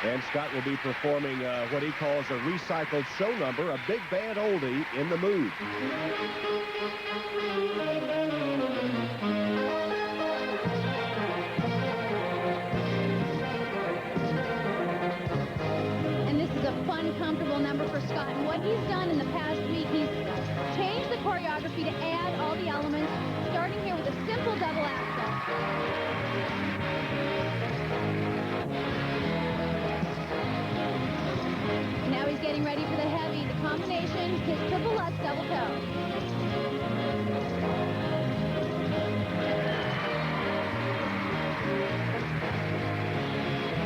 And Scott will be performing what he calls a recycled show number, a big band oldie, In the Mood. And this is a fun, comfortable number for Scott. And what he's done in the past week, he's changed the choreography to add all the elements, starting here with a simple double axel. Now he's getting ready for the heavy, the combination, his triple Lutz double toe.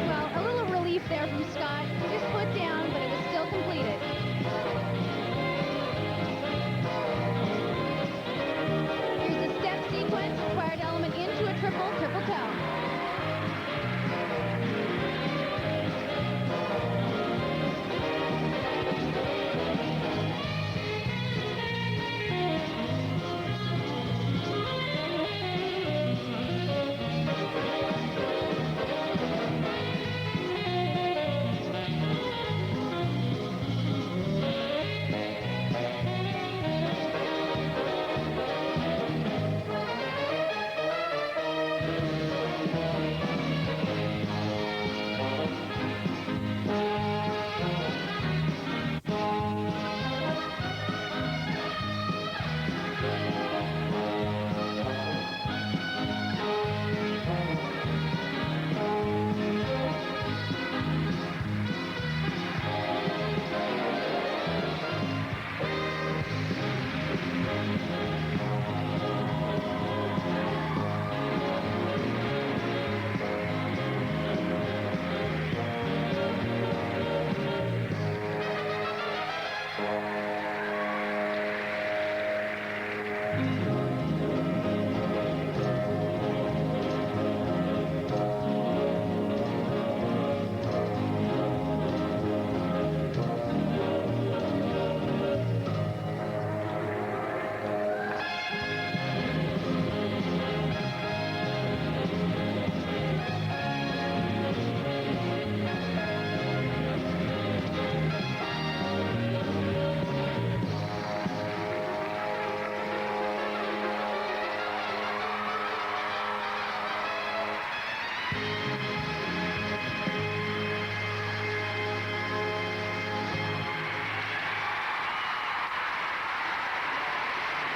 Well, a little relief there from Scott. Just put down, but it was still completed. Here's the step sequence, required element into a triple toe.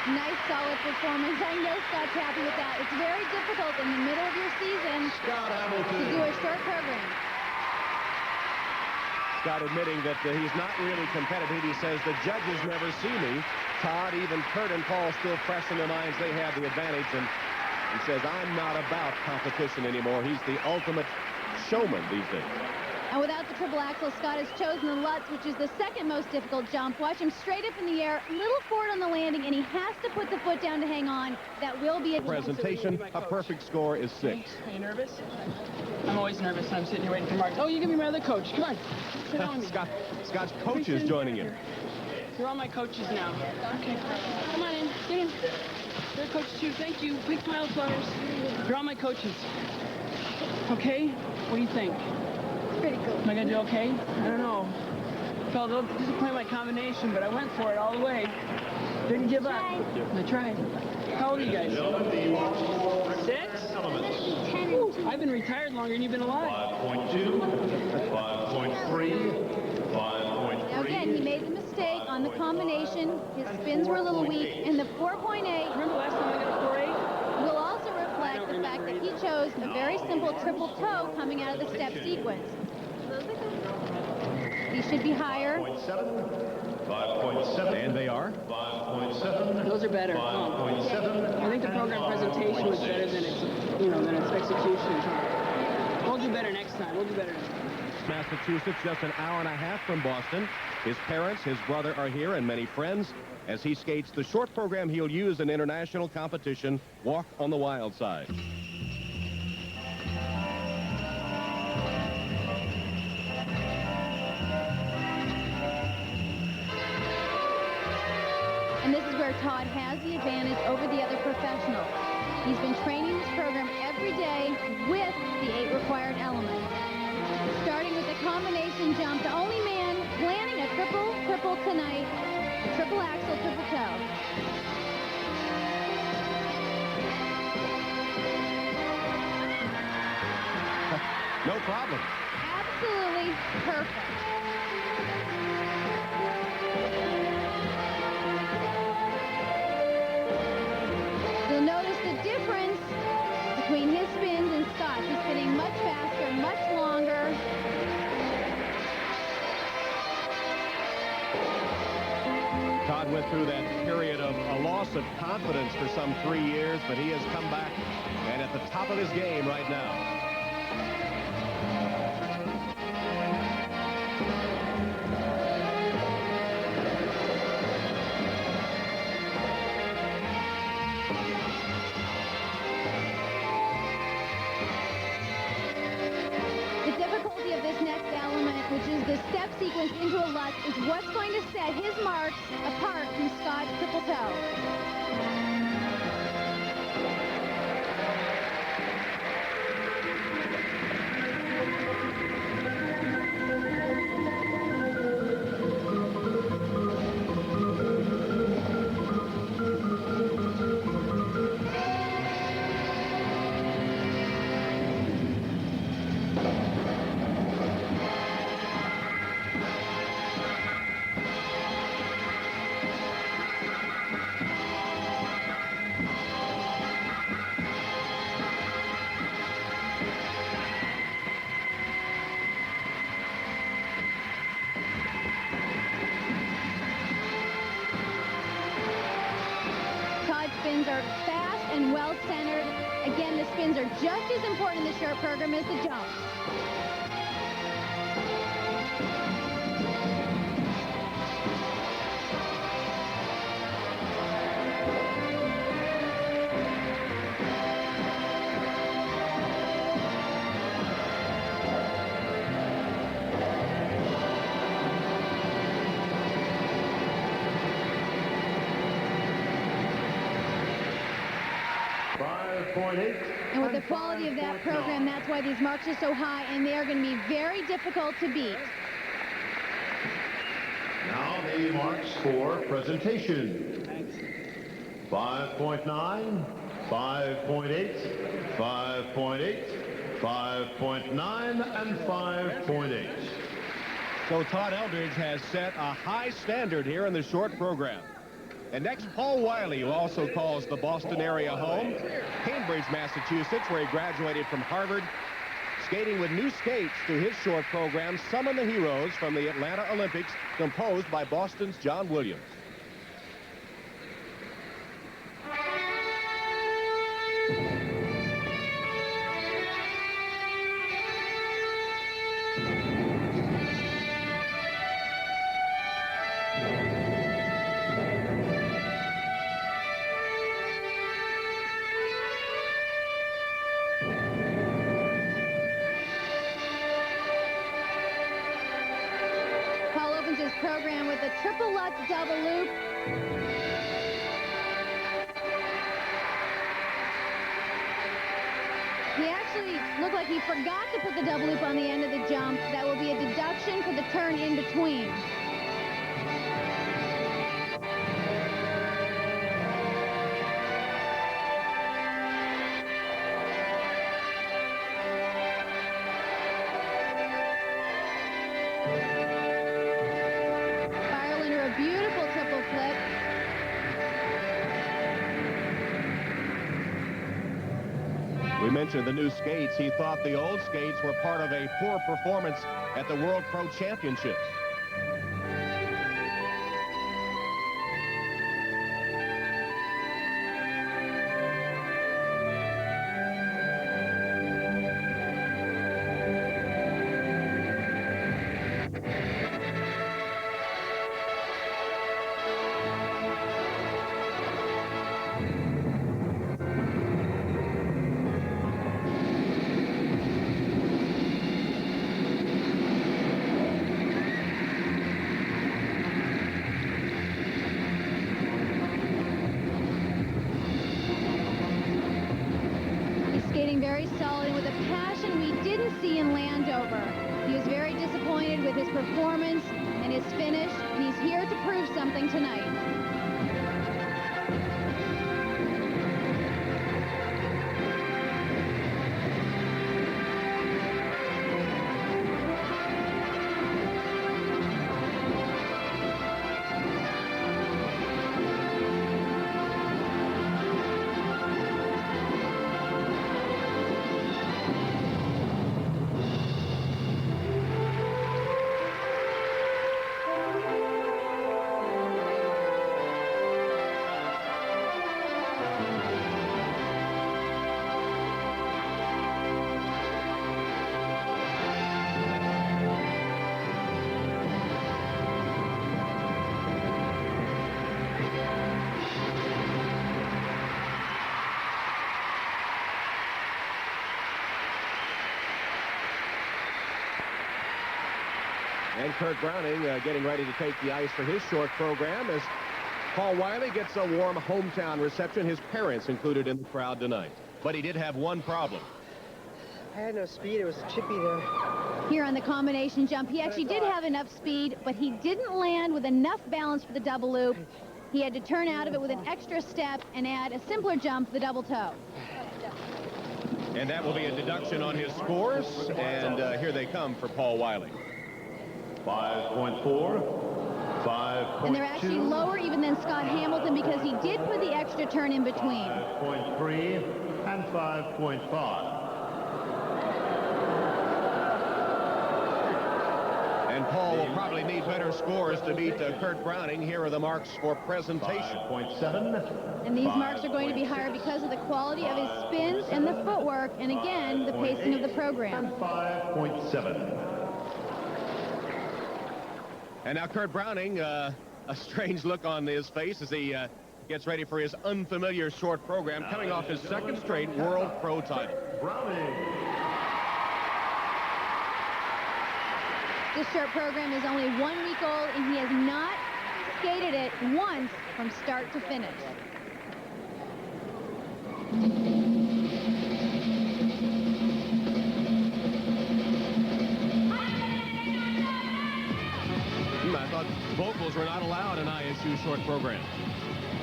Nice, solid performance. I know Scott's happy with that. It's very difficult in the middle of your season to do a short program. Scott admitting that he's not really competitive. He says, the judges never see me. Todd, even Kurt and Paul still fresh in their minds. They have the advantage. And he says, I'm not about competition anymore. He's the ultimate showman these days. And without the triple axel, Scott has chosen the Lutz, which is the second most difficult jump. Watch him straight up in the air, little forward on the landing, and he has to put the foot down to hang on. That will be a presentation. A perfect score is 6. Are you nervous? I'm always nervous. I'm sitting here waiting for Mark. Oh, you give me my other coach. Come on. Sit down with me. Scott's coach is joining him. You're all my coaches now. Okay. Come on in. Get in. They're coaches too. Thank you. Big pile of flowers. You're all my coaches. Okay? What do you think? Pretty cool. Am I going to do okay? I don't know. Felt a little disappointed my combination, but I went for it all the way. Didn't give up. I tried. How old are you guys? 6? Ooh, I've been retired longer than you've been alive. 5.2, 5.3, 5.3. Now again, he made the mistake on the combination. His spins were a little weak, and the 4.8 Remember last time I got a 4.8? will also reflect the fact that he chose a very simple triple toe coming out of the step sequence. He should be higher. 5.7. And they are? 5.7. Those are better. 5.7. I think the program presentation was better than its, than its execution. We'll do better next time. We'll do better next time. Massachusetts, just an hour and a half from Boston. His parents, his brother are here, and many friends as he skates the short program he'll use in international competition, Walk on the Wild Side. And this is where Todd has the advantage over the other professionals. He's been training this program every day with the 8 required elements. Starting with the No problem. Absolutely perfect. You'll notice the difference between his spins and Scott's. He's spinning much faster, much longer. Todd went through that period of a loss of confidence for some 3 years, but he has come back and at the top of his game right now. Which is the step sequence into a Lutz, is what's going to set his marks apart from Scott's triple toe. Spins are fast and well-centered. Again, the spins are just as important in the short program as the jumps. And with the quality of that program, that's why these marks are so high, and they are going to be very difficult to beat. Now the marks for presentation. 5.9, 5.8, 5.8, 5.9, and 5.8. So Todd Eldridge has set a high standard here in the short program. And next, Paul Wylie, who also calls the Boston area home, Cambridge, Massachusetts, where he graduated from Harvard, skating with new skates to his short program, Summon the Heroes from the Atlanta Olympics, composed by Boston's John Williams. Program with a triple Lutz double loop. He actually looked like he forgot to put the double loop on the end of the jump. That will be a deduction for the turn in between. We mentioned the new skates. He thought the old skates were part of a poor performance at the World Pro Championships. Very solid with a passion we didn't see in Landover. He was very disappointed with his performance and his finish, and he's here to prove something tonight. And Kurt Browning getting ready to take the ice for his short program as Paul Wylie gets a warm hometown reception. His parents included in the crowd tonight. But he did have one problem. I had no speed. It was chippy there. Here on the combination jump, he actually did have enough speed, but he didn't land with enough balance for the double loop. He had to turn out of it with an extra step and add a simpler jump, the double toe. And that will be a deduction on his scores. And here they come for Paul Wylie. 5.4, 5.2. And they're actually lower even than Scott Hamilton because he did put the extra turn in between. 5.3 and 5.5. And Paul will probably need better scores to beat Kurt Browning. Here are the marks for presentation. 5.7. And these marks are going to be higher because of the quality of his spins and the footwork, and again, the pacing of the program. And 5.7. And now Kurt Browning, a strange look on his face as he gets ready for his unfamiliar short program, coming off his second straight World Pro title. Browning. This short program is only 1 week old, and he has not skated it once from start to finish. I thought vocals were not allowed in ISU short program.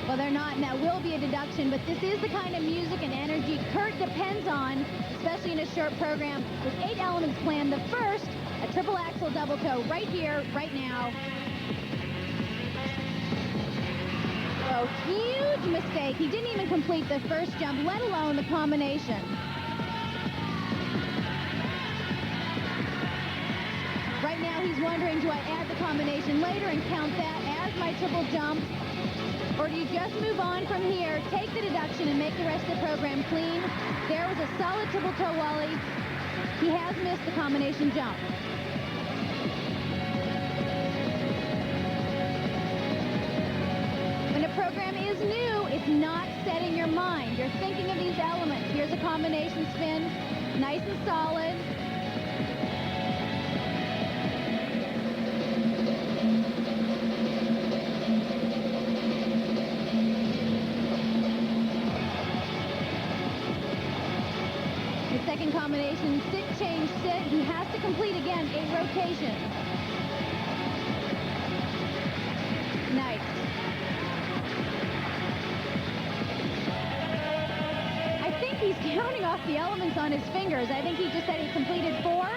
Well, they're not, and that will be a deduction, but this is the kind of music and energy Kurt depends on, especially in a short program with 8 elements planned. The first, a triple axel double toe right here, right now. Oh, huge mistake. He didn't even complete the first jump, let alone the combination. Right now, he's wondering, do I add the combination later and count that as my triple jump? Or do you just move on from here, take the deduction, and make the rest of the program clean? There was a solid triple toe Wally. He has missed the combination jump. When a program is new, it's not set in your mind. You're thinking of these elements. Here's a combination spin, nice and solid. Second combination, sit, change, sit. He has to complete again 8 rotations. Nice. I think he's counting off the elements on his fingers. I think he just said he completed 4.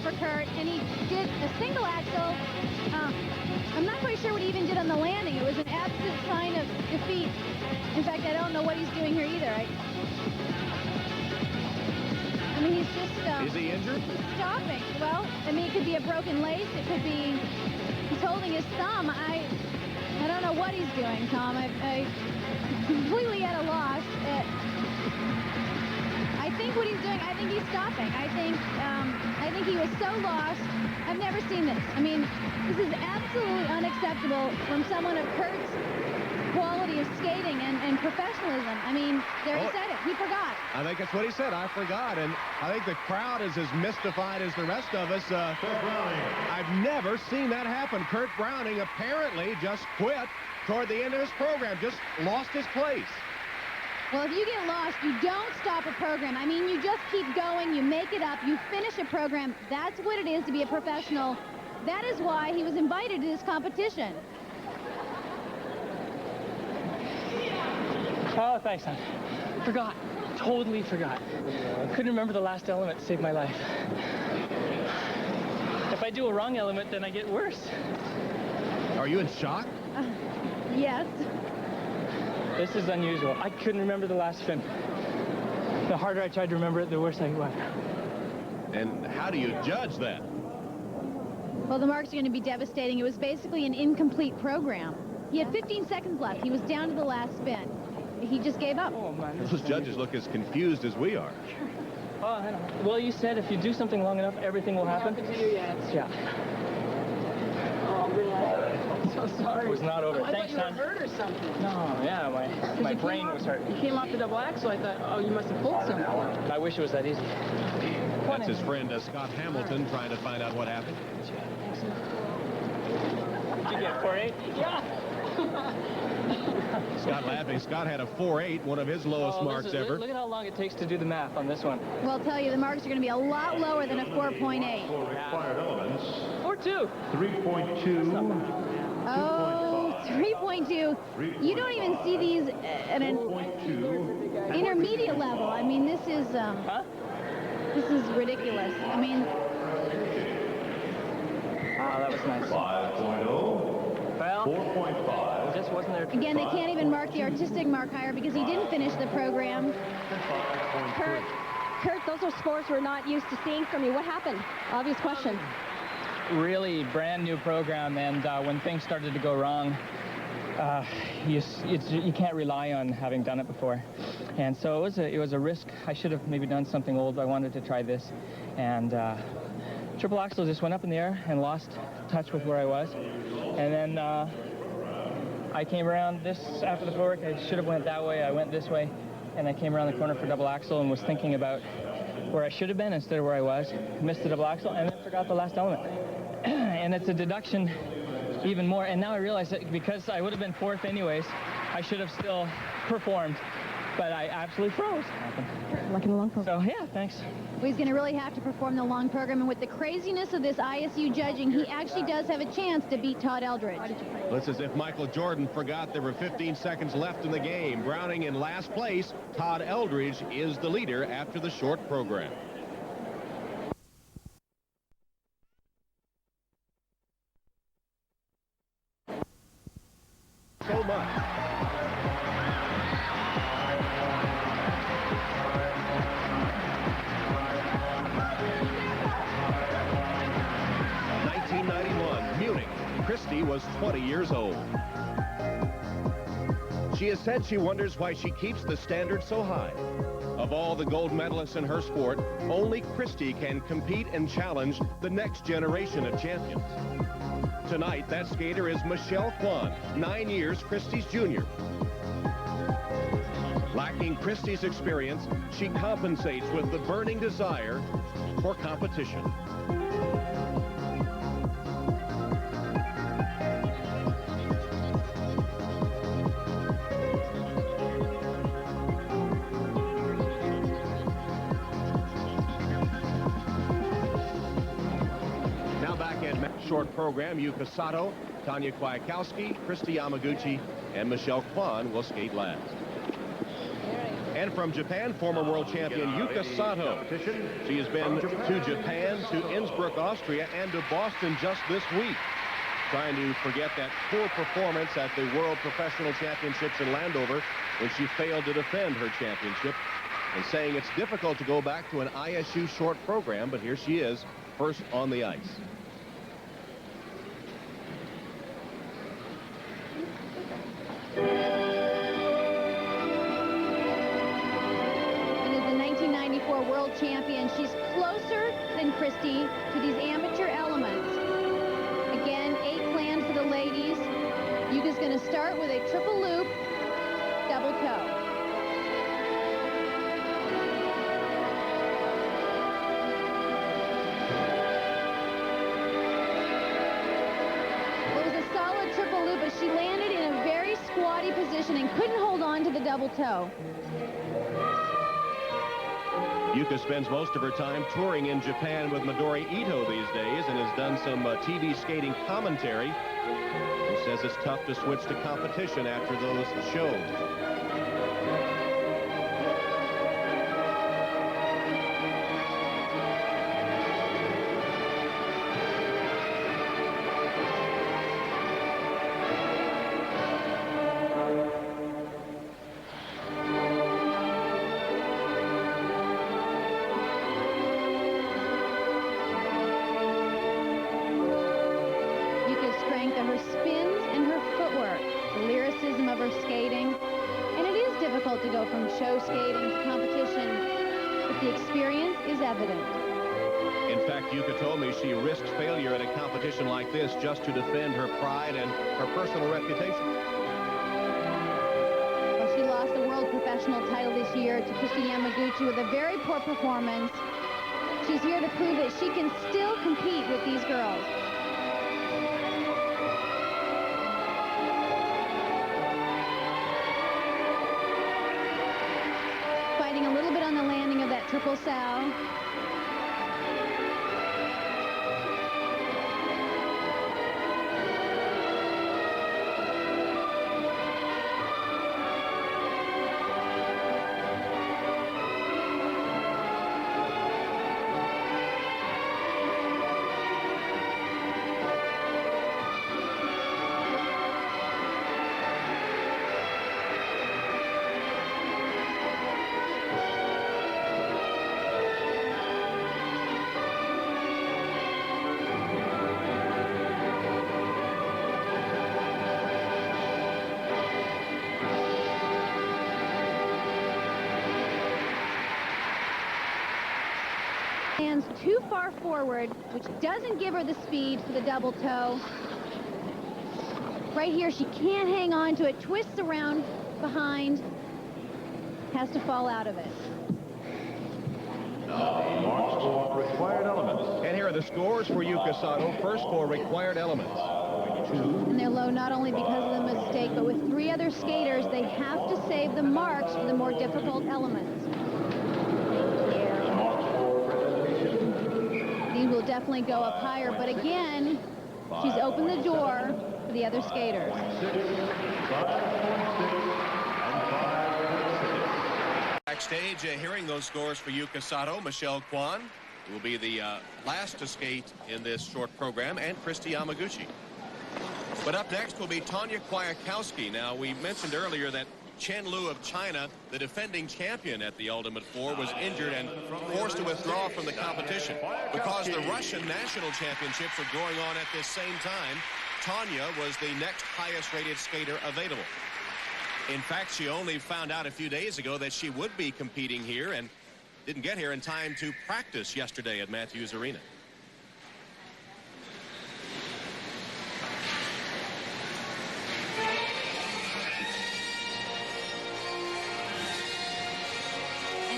For Kurt, and he did a single axel. I'm not quite sure what he even did on the landing. It was an absolute sign of defeat. In fact, I don't know what he's doing here either. I mean, he's just... Is he injured? He's stopping. Well, I mean, it could be a broken lace. It could be... He's holding his thumb. I don't know what he's doing, Tom. I completely at a loss. I think what he's doing, I think he's stopping. I think he was so lost. I've never seen this. I mean, this is absolutely unacceptable from someone of Kurt's quality of skating and professionalism. I mean, there he said it. He forgot. I think that's what he said. I forgot. And I think the crowd is as mystified as the rest of us. I've never seen that happen. Kurt Browning apparently just quit toward the end of his program, just lost his place. Well, if you get lost, you don't stop a program. I mean, you just keep going, you make it up, you finish a program. That's what it is to be a professional. That is why he was invited to this competition. Oh, thanks, son. Forgot. Totally forgot. Couldn't remember the last element to save my life. If I do a wrong element, then I get worse. Are you in shock? Yes. This is unusual. I couldn't remember the last fin. The harder I tried to remember it, the worse I went. And how do you judge that? Well, the marks are going to be devastating. It was basically an incomplete program. He had 15 seconds left. He was down to the last spin. He just gave up. Oh, man. Those judges look as confused as we are. Oh, I know. Well, you said if you do something long enough, everything will happen. To you yet. Yeah. Oh, man. I'm so sorry. It was not over. I Thanks, thought you son. were hurt or something. No, yeah, my brain was hurt. You came off the double axle. I thought, oh, you must have pulled something. I wish it was that easy. That's his friend Scott Hamilton trying to find out what happened. Did you get 4.8? Yeah. Scott laughing. Scott had a 4.8, one of his lowest marks ever. Look at how long it takes to do the math on this one. Well, I'll tell you, the marks are going to be a lot lower than a 4.8. For required elements, 4.2. 3.2. Oh, 3.2. You don't even see these at an 4.2. intermediate level. I mean, this is ridiculous. I mean, Wow, that was nice. 5.0. Well, 4.5. just wasn't there. again, they can't even mark the artistic mark higher because he didn't finish the program. Kurt, those are scores we're not used to seeing from you. What happened? Obvious question. Really brand new program, and when things started to go wrong, you can't rely on having done it before. And so it was a risk. I should have maybe done something old. I wanted to try this, and triple axle just went up in the air and lost touch with where I was. And then I came around this after the footwork. I should have went that way. I went this way, and I came around the corner for double axle and was thinking about where I should have been instead of where I was. Missed the double axle and then forgot the last element. And it's a deduction even more. And now I realize that because I would have been fourth anyways, I should have still performed. But I absolutely froze. Luck in the long program. So, yeah, thanks. Well, he's going to really have to perform the long program. And with the craziness of this ISU judging, he actually does have a chance to beat Todd Eldridge. Looks as if Michael Jordan forgot there were 15 seconds left in the game. Browning in last place. Todd Eldridge is the leader after the short program. So much. Munich. Kristi was 20 years old. She has said she wonders why she keeps the standard so high. Of all the gold medalists in her sport, only Kristi can compete and challenge the next generation of champions. Tonight, that skater is Michelle Kwan, 9 years Kristi's junior. Lacking Kristi's experience, she compensates with the burning desire for competition. Short program, Yuka Sato, Tanya Kwiatkowski, Kristi Yamaguchi, and Michelle Kwan will skate last. And from Japan, former world champion Yuka Sato. She has been to Japan, to Innsbruck, Austria, and to Boston just this week, trying to forget that poor performance at the World Professional Championships in Landover when she failed to defend her championship, and saying it's difficult to go back to an ISU short program, but here she is, first on the ice. World champion. She's closer than Kristi to these amateur elements. Again, 8 planned for the ladies. Yuka's going to start with a triple loop, double toe. It was a solid triple loop, but she landed in a very squatty position and couldn't hold on to the double toe. Yuka spends most of her time touring in Japan with Midori Ito these days and has done some TV skating commentary. He says it's tough to switch to competition after those shows. ever skating. And it is difficult to go from show skating to competition, but the experience is evident. In fact, Yuka told me she risked failure at a competition like this just to defend her pride and her personal reputation. Well, she lost the world professional title this year to Kristi Yamaguchi with a very poor performance. She's here to prove that she can still compete with these girls. Fighting a little bit on the landing of that triple sow. Lands too far forward, which doesn't give her the speed for the double toe. Right here, she can't hang on to it, twists around behind, has to fall out of it. Marks for required elements. And here are the scores for Yuka Sato. First for required elements. And they're low not only because of the mistake, but with 3 other skaters, they have to save the marks for the more difficult elements. These will definitely go up higher, but again, she's opened the door for the other skaters. Backstage, hearing those scores for Yuka Sato, Michelle Kwan, who will be the last to skate in this short program, and Kristi Yamaguchi. But up next will be Tanya Kwiatkowski. Now, we mentioned earlier that Chen Lu of China, the defending champion at the Ultimate Four, was injured and forced to withdraw from the competition. Because the Russian national championships are going on at this same time, Tanya was the next highest rated skater available. In fact, she only found out a few days ago that she would be competing here and didn't get here in time to practice yesterday at Matthews Arena.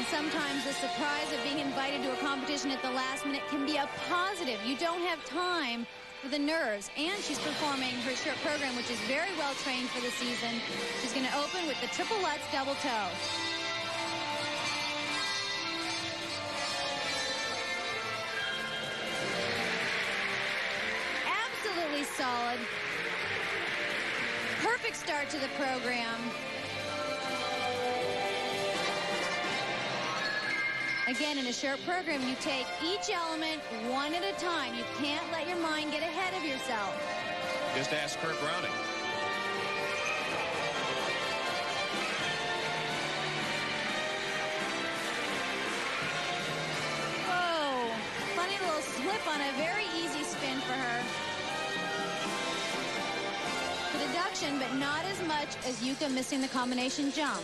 Sometimes the surprise of being invited to a competition at the last minute can be a positive. You don't have time for the nerves. And she's performing her short program, which is very well trained for the season. She's going to open with the triple Lutz double toe. Absolutely solid. Perfect start to the program. Again, in a short program, you take each element one at a time. You can't let your mind get ahead of yourself. Just ask Kurt Browning. Whoa, funny little slip on a very easy spin for her. The deduction, but not as much as Yuka missing the combination jump.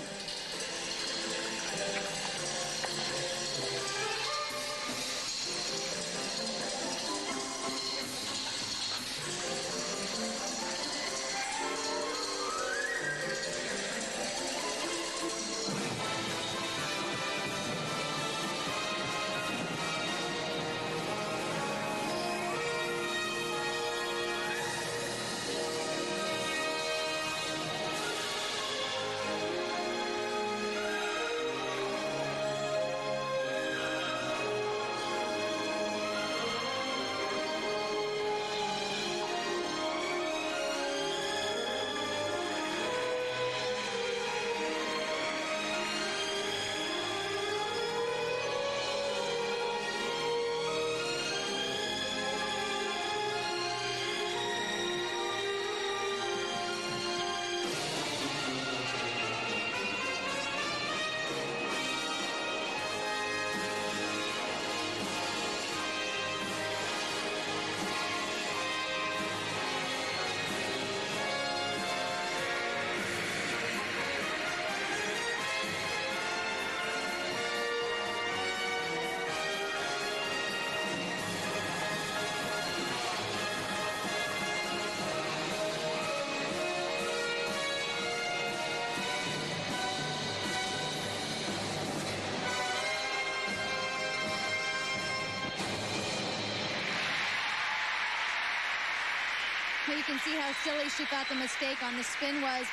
Well, you can see how silly she thought the mistake on the spin was.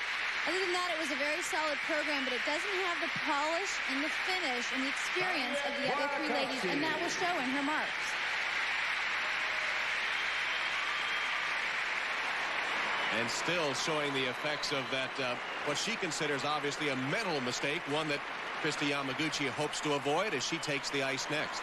Other than that, it was a very solid program, but it doesn't have the polish and the finish and the experience of the other three ladies, and that will show in her marks. And still showing the effects of that, what she considers obviously a mental mistake, one that Kristi Yamaguchi hopes to avoid as she takes the ice next.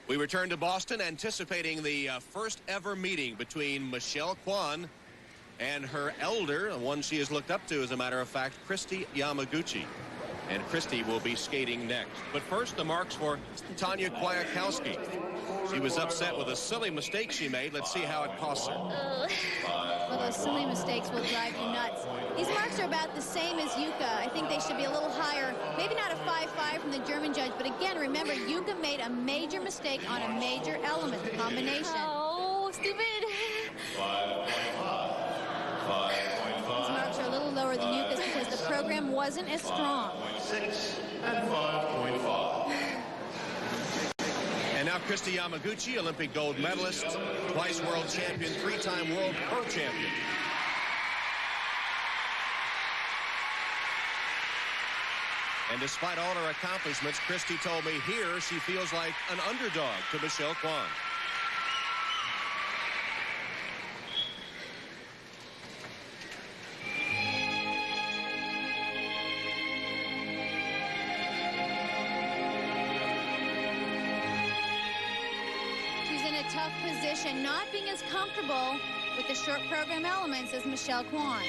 We return to Boston, anticipating the first ever meeting between Michelle Kwan and her elder, one she has looked up to, as a matter of fact, Kristi Yamaguchi. And Kristi will be skating next. But first, the marks for Tanya Kwiatkowski. She was upset with a silly mistake she made. Let's see how it costs her. Well, those silly mistakes will drive you nuts. These marks are about the same as Yuka. I think they should be a little higher. Maybe not a 5-5 from the German judge, but again, remember, Yuka made a major mistake on a major element, the combination. Oh, stupid. 5.5. These marks are a little lower than Yuka's because the program wasn't as strong. 6 and 5.5. And now Kristi Yamaguchi, Olympic gold medalist, twice world champion, three-time world pro champion. And despite all her accomplishments, Kristi told me here she feels like an underdog to Michelle Kwan. Tough position, not being as comfortable with the short program elements as Michelle Kwan.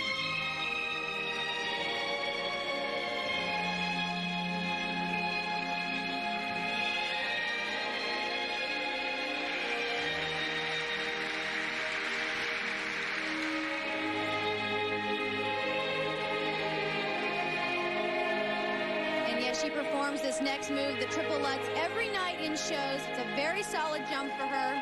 She performs this next move, the triple Lutz, every night in shows. It's a very solid jump for her.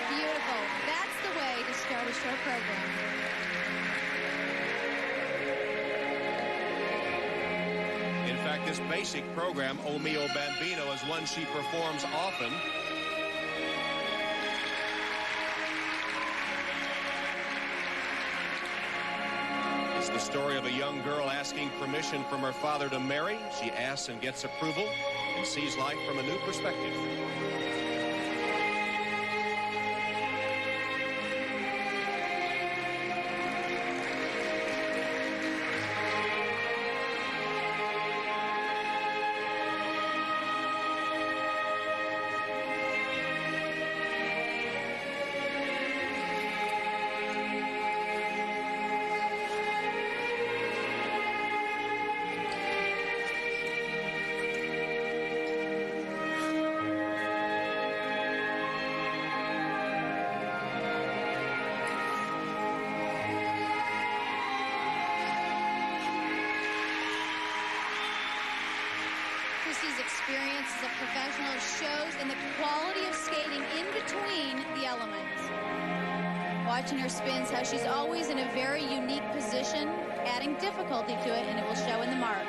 Beautiful. That's the way to start a short program. In fact, this basic program, O Mio Bambino, is one she performs often. The story of a young girl asking permission from her father to marry. She asks and gets approval and sees life from a new perspective. Experience as a professional shows in the quality of skating in between the elements. Watching her spins, how she's always in a very unique position, adding difficulty to it, and it will show in the marks.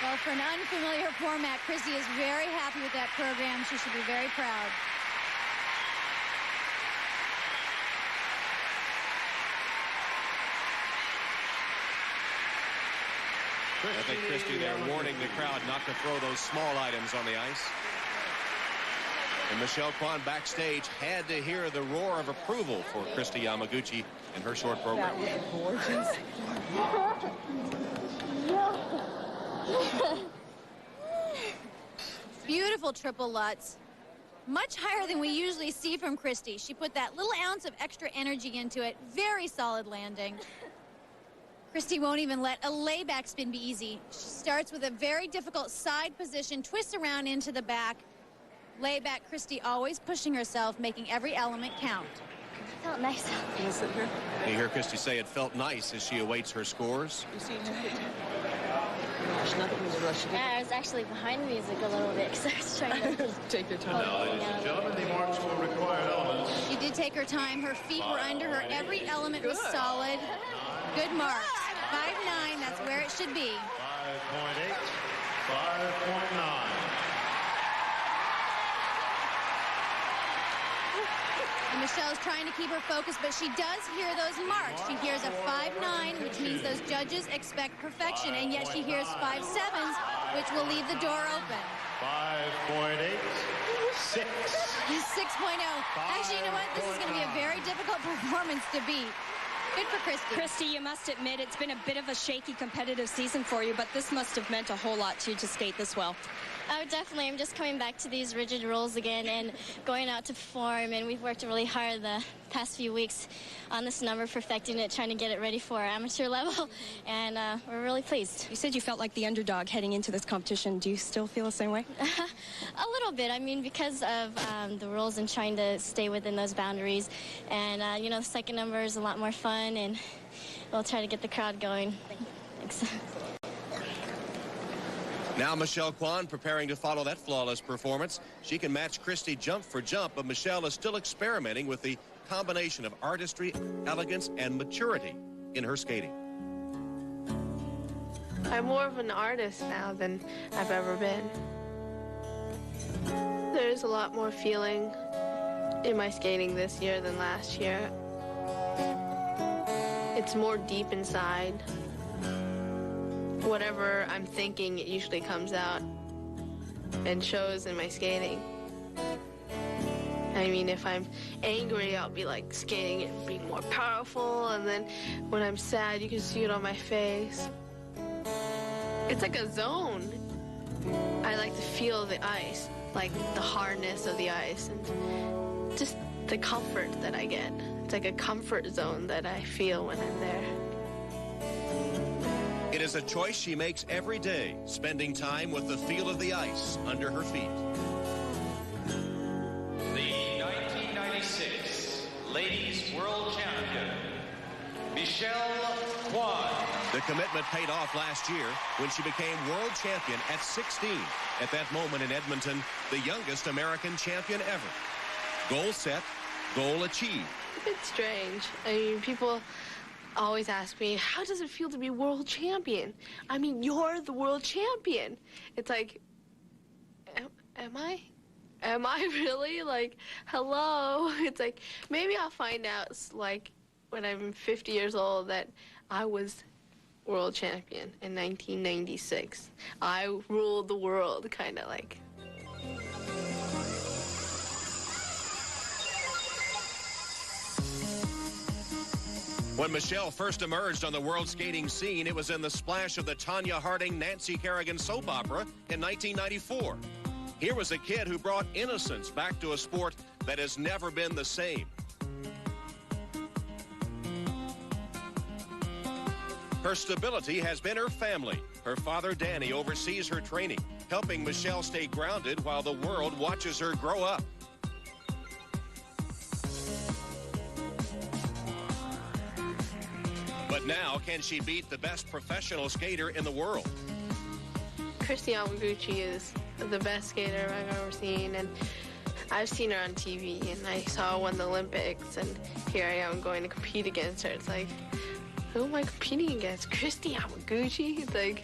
Well, for an unfamiliar format, Kristi is very happy with that program. She should be very proud. I think, Kristi, they're warning the crowd not to throw those small items on the ice. And Michelle Kwan backstage had to hear the roar of approval for Kristi Yamaguchi and her short program. That was gorgeous. Beautiful triple Lutz. much higher than we usually see from Kristi. She put that little ounce of extra energy into it. Very solid landing. Kristi won't even let a layback spin be easy. She starts with a very difficult side position, twists around into the back. Layback, Kristi always pushing herself, making every element count. Felt nice. Can you sit here? You hear Kristi say it felt nice as she awaits her scores. You see, nothing was rushing. Yeah, I was actually behind the music a little bit because I was trying to Take your time. Now, ladies and gentlemen, the marks for required elements. She did take her time. Her feet were under her. Every element was solid. Good marks. 5.9, that's where it should be. 5.8, 5.9. And Michelle's trying to keep her focused, but she does hear those marks. She hears a 5.9, which means those judges expect perfection, and yet she hears 5.7s, which will leave the door open. 5.8, 6. 6.0. Actually, you know what? This is going to be a very difficult performance to beat. Good for Kristi. Kristi, you must admit it's been a bit of a shaky competitive season for you, but this must have meant a whole lot to you to skate this well. Oh, definitely. I'm just coming back to these rigid rules again and going out to perform, and we've worked really hard the past few weeks on this number, perfecting it, trying to get it ready for our amateur level, and we're really pleased. You said you felt like the underdog heading into this competition. Do you still feel the same way? A little bit. I mean, because of the rules and trying to stay within those boundaries, and, you know, the second number is a lot more fun, and we'll try to get the crowd going. Thanks. Now Michelle Kwan preparing to follow that flawless performance. She can match Kristi jump for jump, but Michelle is still experimenting with the combination of artistry, elegance, and maturity in her skating. I'm more of an artist now than I've ever been. There's a lot more feeling in my skating this year than last year. It's more deep inside. Whatever I'm thinking, it usually comes out and shows in my skating. I mean, if I'm angry, I'll be like skating and being more powerful, and then when I'm sad, you can see it on my face. It's like a zone. I like to feel the ice, like the hardness of the ice, and just the comfort that I get. It's like a comfort zone that I feel when I'm there. It is a choice she makes every day, spending time with the feel of the ice under her feet. The 1996 Ladies World Champion, Michelle Kwan. The commitment paid off last year when she became world champion at 16. At that moment in Edmonton, the youngest American champion ever. Goal set, goal achieved. It's strange. I mean, people always ask me, how does it feel to be world champion? I mean, you're the world champion. It's like, am I? Am I really? Like, hello? It's like, maybe I'll find out, like, when I'm 50 years old that I was world champion in 1996. I ruled the world, kind of like. When Michelle first emerged on the world skating scene, it was in the splash of the Tanya Harding-Nancy Kerrigan soap opera in 1994. Here was a kid who brought innocence back to a sport that has never been the same. Her stability has been her family. Her father, Danny, oversees her training, helping Michelle stay grounded while the world watches her grow up. But now, can she beat the best professional skater in the world? Kristi Yamaguchi is the best skater I've ever seen, and I've seen her on TV, and I saw her win the Olympics, and here I am going to compete against her. It's like, who am I competing against? Kristi Yamaguchi? It's like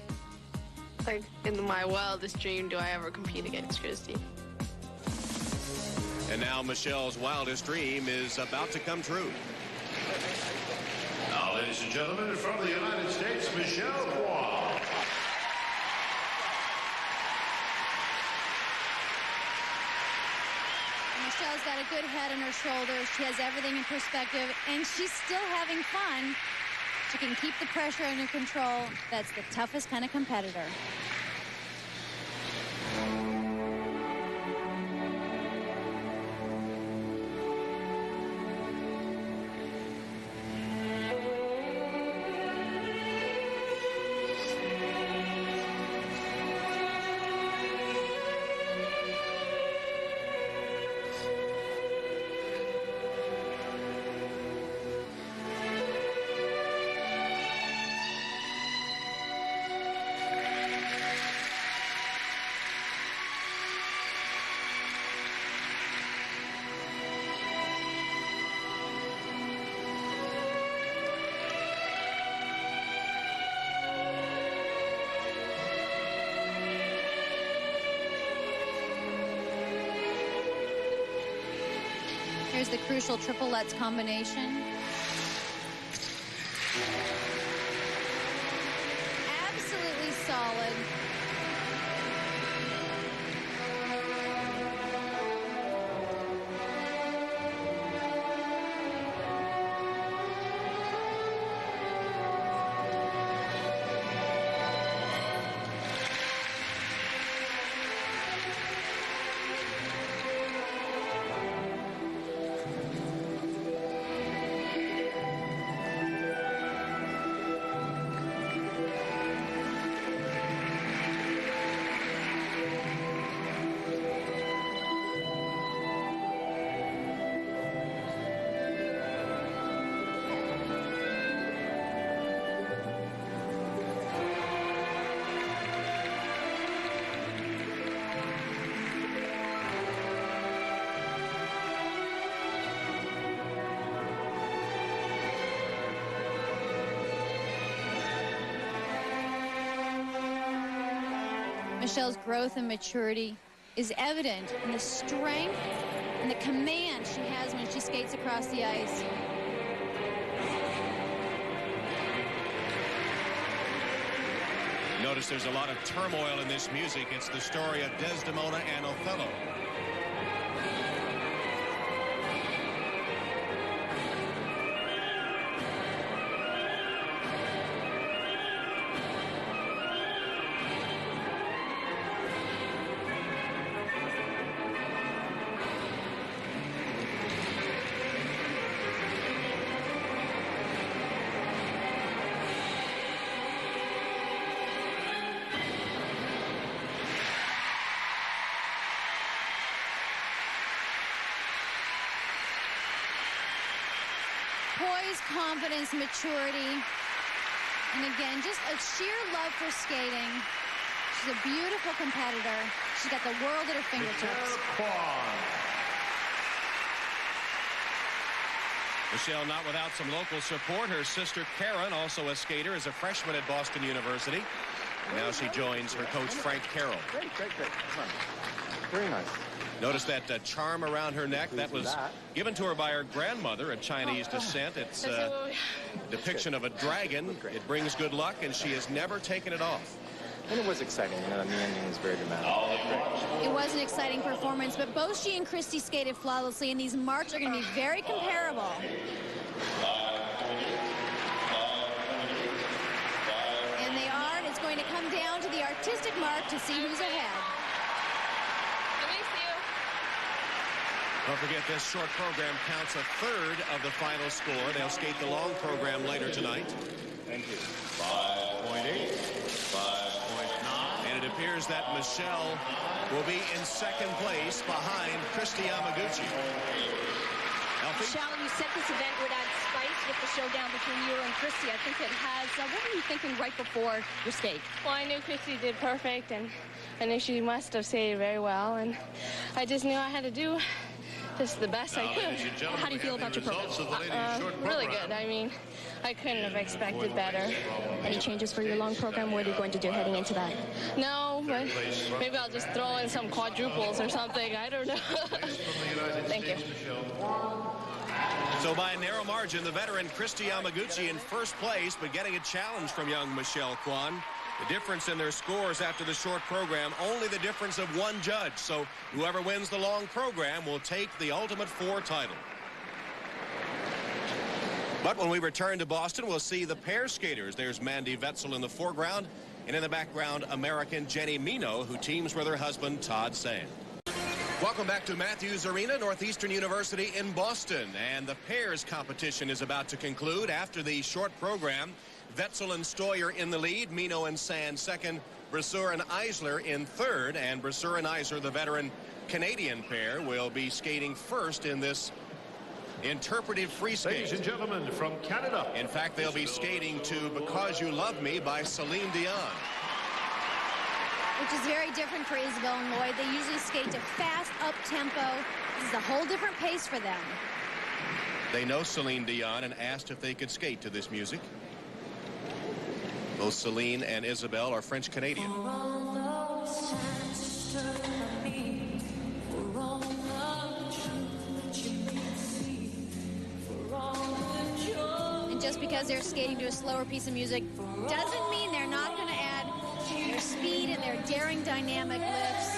in my wildest dream, do I ever compete against Kristi? And now Michelle's wildest dream is about to come true. Now, ladies and gentlemen, from the United States, Michelle Kwan. Michelle's got a good head on her shoulders. She has everything in perspective, and she's still having fun. She can keep the pressure under control. That's the toughest kind of competitor. Here's the crucial triplets combination. Absolutely solid. Michelle's growth and maturity is evident in the strength and the command she has when she skates across the ice. Notice there's a lot of turmoil in this music. It's the story of Desdemona and Othello. Poise, confidence, maturity, and again, just a sheer love for skating. She's a beautiful competitor. She's got the world at her fingertips. Michelle not without some local support. Her sister Karen, also a skater, is a freshman at Boston University. And now she joins her coach Frank Carroll. Great. Come on. Very nice. Notice that charm around her neck. That was given to her by her grandmother of Chinese descent. It's a depiction of a dragon. It brings good luck, and she has never taken it off. And it was exciting. You know, the ending was very dramatic. It was an exciting performance, but both she and Kristi skated flawlessly, and these marks are going to be very comparable. And they are, and it's going to come down to the artistic mark to see who's ahead. Don't forget, this short program counts a third of the final score. They'll skate the long program later tonight. Thank you. 5.8, 5.9. And it appears that Michelle will be in second place behind Kristi Yamaguchi. Michelle, you said this event would add spice with the showdown between you and Kristi. I think it has. What were you thinking right before your skate? Well, I knew Kristi did perfect, and I knew she must have skated very well, and I just knew I had to do just the best I could. How do you feel about your program? Really good. I mean, I couldn't have expected better. Any changes for your long program? What are you going to do heading into that? No, but maybe I'll just throw in some quadruples or something. I don't know. Thank you. So by a narrow margin, the veteran Kristi Yamaguchi in first place, but getting a challenge from young Michelle Kwan. The difference in their scores after the short program, only the difference of one judge. So whoever wins the long program will take the Ultimate Four title. But when we return to Boston, we'll see the pair skaters. There's Mandy Wetzel in the foreground, and in the background, American Jenny Mino, who teams with her husband, Todd Sand. Welcome back to Matthews Arena, Northeastern University in Boston. And the pairs competition is about to conclude after the short program. Wetzel and Stoyer in the lead, Mino and Sand second, Brasseur and Eisler in third, and Brasseur and Eisler, the veteran Canadian pair, will be skating first in this interpretive free skate. Ladies and gentlemen from Canada. In fact, they'll be skating to Because You Love Me by Celine Dion. Which is very different for Isabel and Lloyd. They usually skate to fast, up-tempo. This is a whole different pace for them. They know Celine Dion and asked if they could skate to this music. Both Celine and Isabel are French-Canadian. just because they're skating to a slower piece of music doesn't mean they're not going to add their speed and their daring dynamic lifts.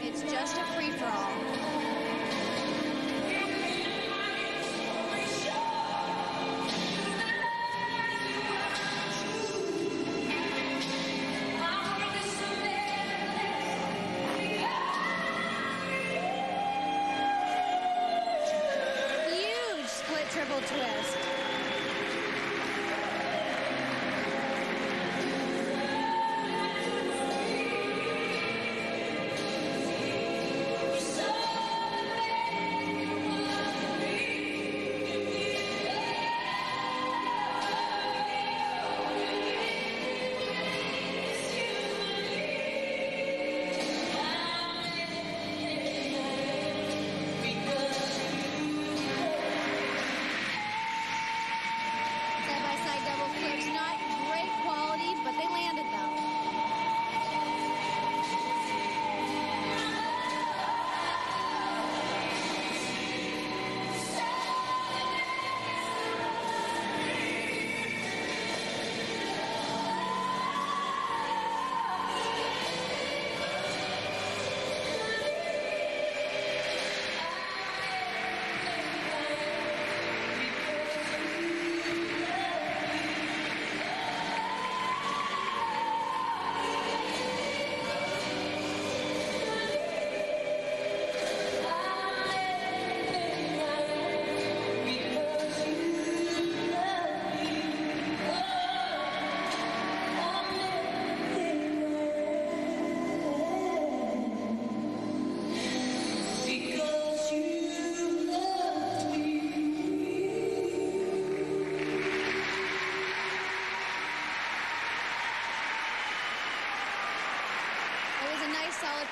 It's just a free-for-all. Huge split triple twist.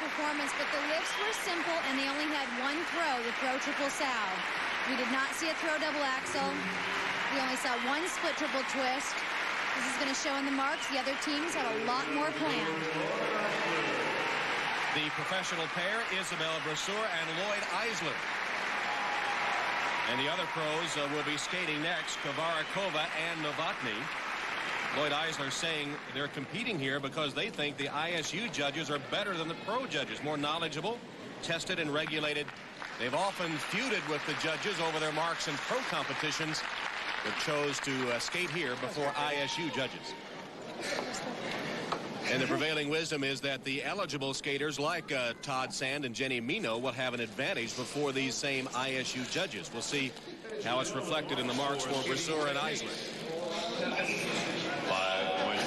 Performance, but the lifts were simple and they only had one throw, the throw triple salve. We did not see a throw double axel. We only saw one split triple twist. This is going to show in the marks. The other teams have a lot more planned. The professional pair, Isabelle Brasseur and Lloyd Eisler. And the other pros will be skating next, Kavarakova and Novotny. Lloyd Eisler saying they're competing here because they think the ISU judges are better than the pro judges, more knowledgeable, tested and regulated. They've often feuded with the judges over their marks in pro competitions, but chose to skate here before ISU judges. And the prevailing wisdom is that the eligible skaters like Todd Sand and Jenny Mino will have an advantage before these same ISU judges. We'll see how it's reflected in the marks for Brasseur and Eisler. 5.5,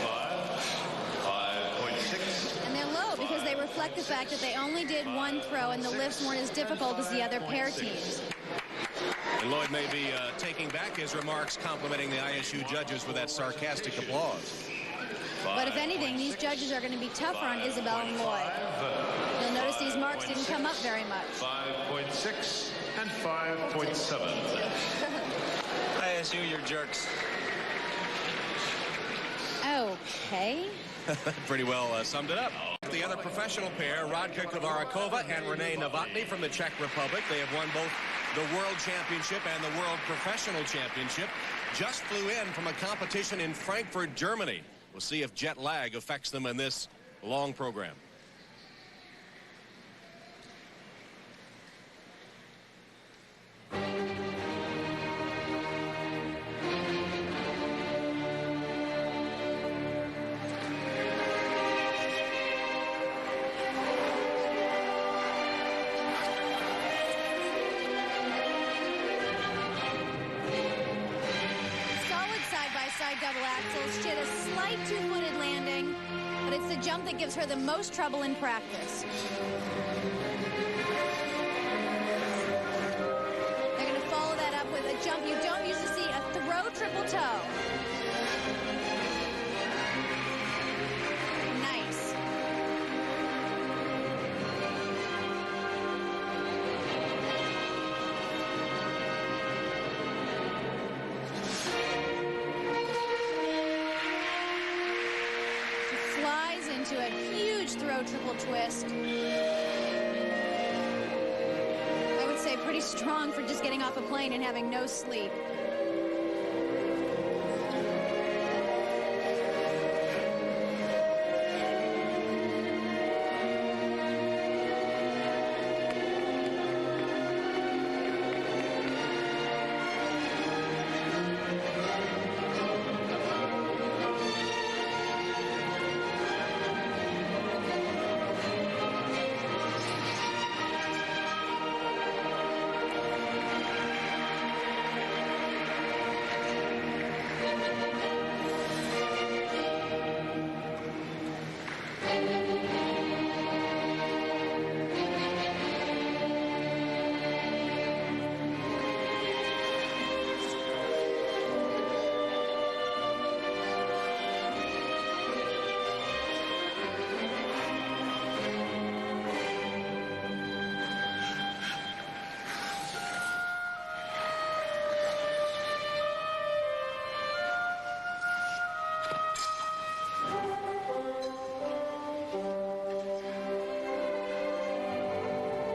5.6. And they're low because they reflect the fact that they only did one throw and the lifts weren't as difficult as the other pair teams. And Lloyd may be taking back his remarks complimenting the ISU judges with that sarcastic applause. But if anything, these judges are going to be tougher on Isabelle and Lloyd. You'll notice these marks didn't come up very much. 5.6 and 5.7. ISU, you're jerks. Okay. Pretty well summed it up. The other professional pair, Radka Kavarakova and Renee Novotny from the Czech Republic. They have won both the World Championship and the World Professional Championship, just flew in from a competition in Frankfurt, Germany. We'll see if jet lag affects them in this long program. Double axels. She had a slight two-footed landing, but it's the jump that gives her the most trouble in practice. They're going to follow that up with a jump you don't usually see, a throw triple toe. Nice. Into a huge throw triple twist. I would say pretty strong for just getting off a plane and having no sleep.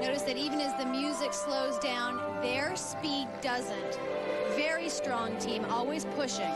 Notice that even as the music slows down, their speed doesn't. Very strong team, always pushing.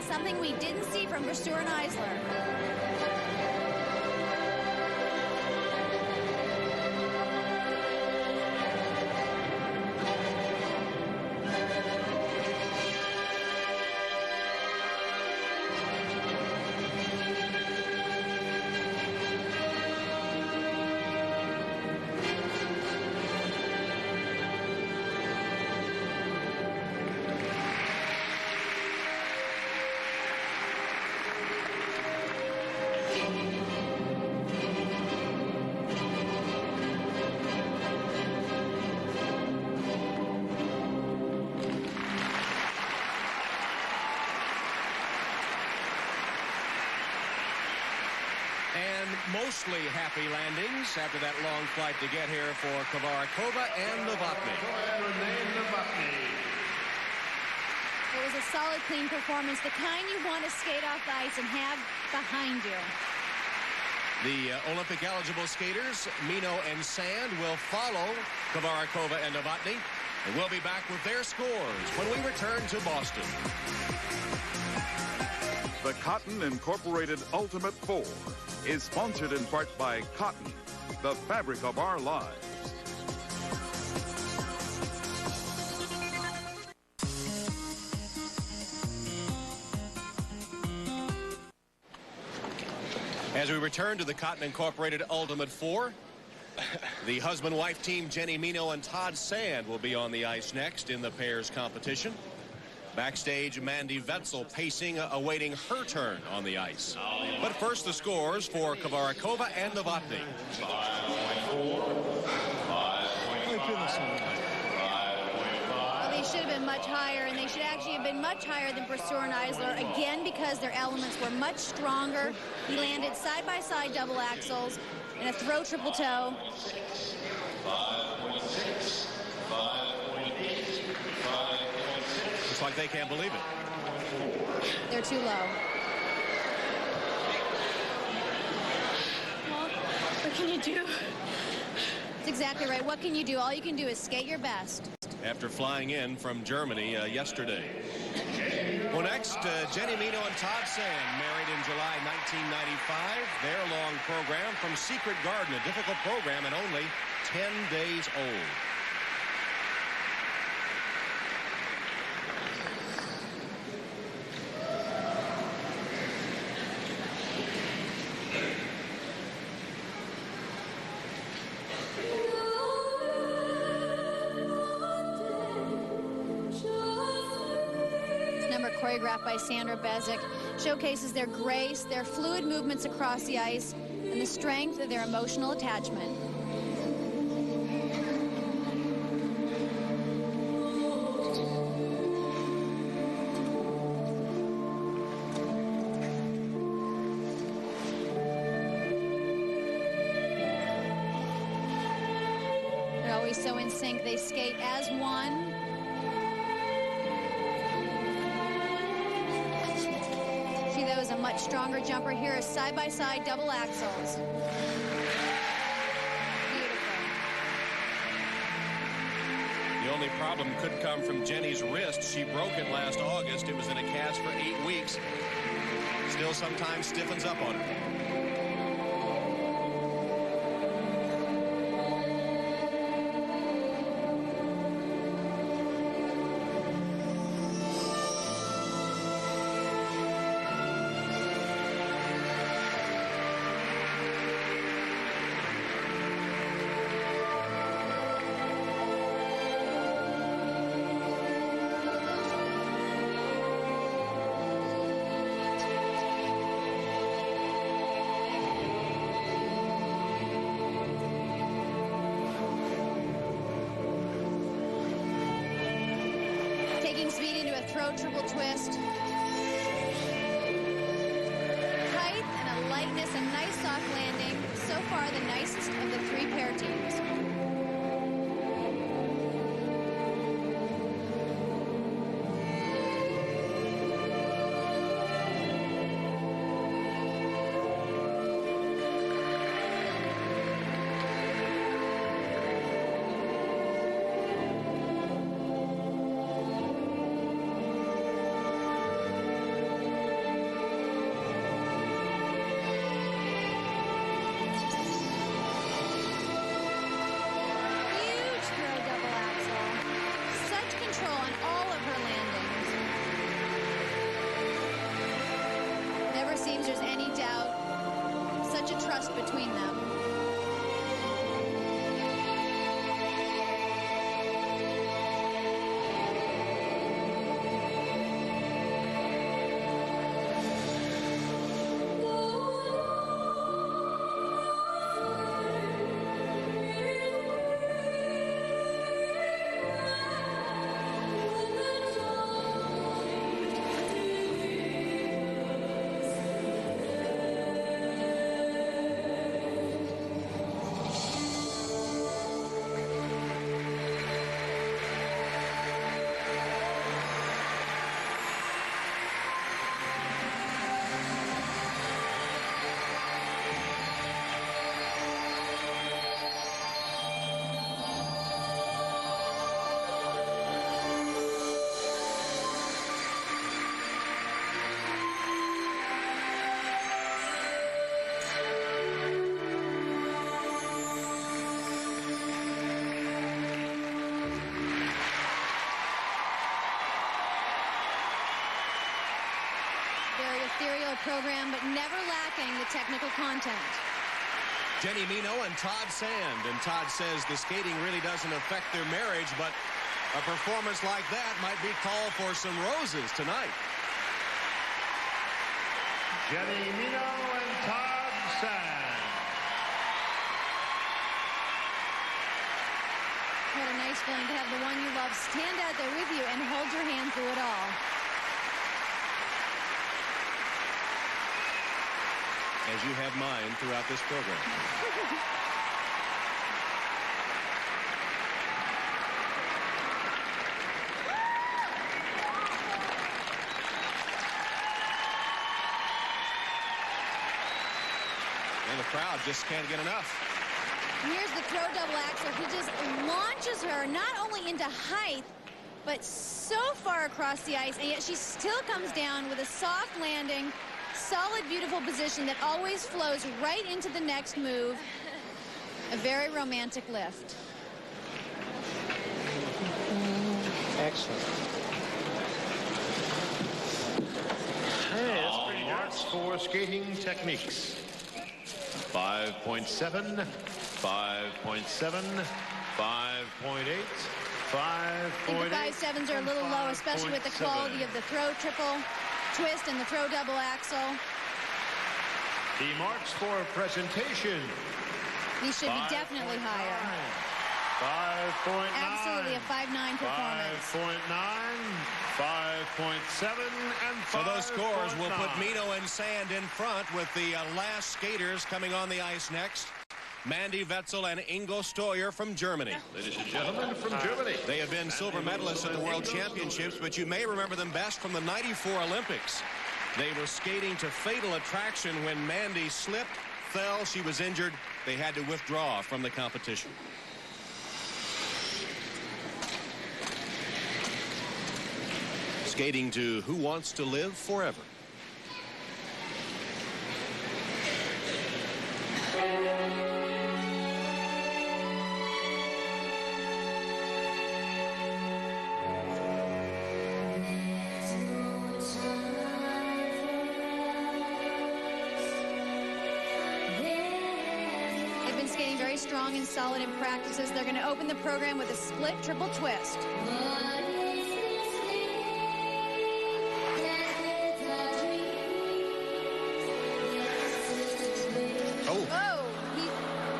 Something we didn't see from Brewster and Eisler. Mostly happy landings after that long flight to get here for Kavarakova and Novotny. It was a solid, clean performance, the kind you want to skate off the ice and have behind you. The Olympic-eligible skaters, Mino and Sand, will follow Kavarakova and Novotny, and we'll be back with their scores when we return to Boston. The Cotton Incorporated Ultimate 4 is sponsored in part by Cotton, the fabric of our lives. As we return to the Cotton Incorporated Ultimate 4, the husband-wife team Jenny Mino and Todd Sand will be on the ice next in the pairs competition. Backstage, Mandy Wetzel pacing, awaiting her turn on the ice. But first, the scores for Kavarakova and Novotny. 5.4, 5.5. Well, they should have been much higher, and they should actually have been much higher than Brasseur and Eisler, again, because their elements were much stronger. He landed side-by-side double axels and a throw triple toe. 5.6, 5.8, 5.6. Looks like they can't believe it. They're too low. Well, what can you do? That's exactly right. What can you do? All you can do is skate your best. After flying in from Germany yesterday. Well, next, Jenny Mino and Todd Sand, married in July 1995. Their long program from Secret Garden, a difficult program and only 10 days old. Choreographed by Sandra Bezic, showcases their grace, their fluid movements across the ice, and the strength of their emotional attachment. They're always so in sync. They skate as one. Is a much stronger jumper. Here is side-by-side double axels. Beautiful. The only problem could come from Jenny's wrist. She broke it last August. It was in a cast for 8 weeks. Still sometimes stiffens up on her. Taking speed into a throw triple twist. Height and a lightness, a nice soft landing. So far, the nicest of the 3 pair teams. Seems there's any doubt. Such a trust between them. Ethereal program, but never lacking the technical content. Jenny Mino and Todd Sand. And Todd says the skating really doesn't affect their marriage, but a performance like that might be called for some roses tonight. Jenny Mino and Todd Sand. what a nice feeling to have the one you love stand out there with you and hold your hand through it all. As you have mine throughout this program. And the crowd just can't get enough. Here's the throw double axel. He just launches her not only into height, but so far across the ice, and yet she still comes down with a soft landing, solid, beautiful position that always flows right into the next move. A very romantic lift. Excellent. Hey, that's pretty marks for skating techniques. 5.7, 5.7, 5.8, 5.8. I think the 5.7s are a little low, especially with the quality of the throw triple twist and the throw double axel. The marks for presentation. These should be definitely higher. 5.9. Absolutely a 5.9 performance. 5.9, 5.7, and 5. So those scores will put Mino and Sand in front with the last skaters coming on the ice next. Mandy Wetzel and Ingo Steuer from Germany. Ladies and gentlemen, from Germany. They have been silver medalists at the World Championships, but you may remember them best from the '94 Olympics. They were skating to fatal attraction when Mandy slipped, fell, she was injured. They had to withdraw from the competition. Skating to Who Wants to Live Forever. Strong and solid in practices. They're going to open the program with a split triple twist.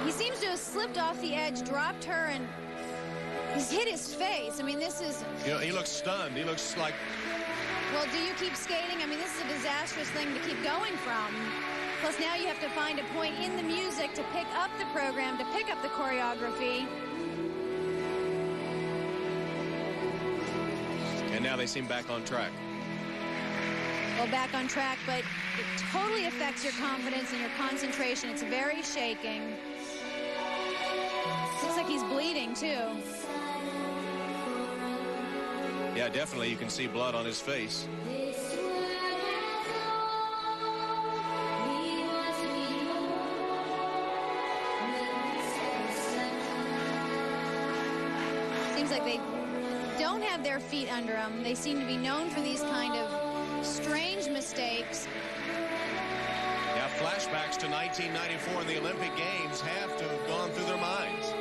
He seems to have slipped off the edge, dropped her, and he's hit his face. I mean, this is... You know, he looks stunned. He looks like... Well, do you keep skating? I mean, this is a disastrous thing to keep going from. Plus, now you have to find a point in the music to pick up the program, to pick up the choreography. And now they seem back on track. Well, back on track, but it totally affects your confidence and your concentration. It's very shaking. Looks like he's bleeding, too. Yeah, definitely. You can see blood on his face. Seems like they don't have their feet under them. They seem to be known for these kind of strange mistakes. Yeah, flashbacks to 1994 in the Olympic Games have to have gone through their minds.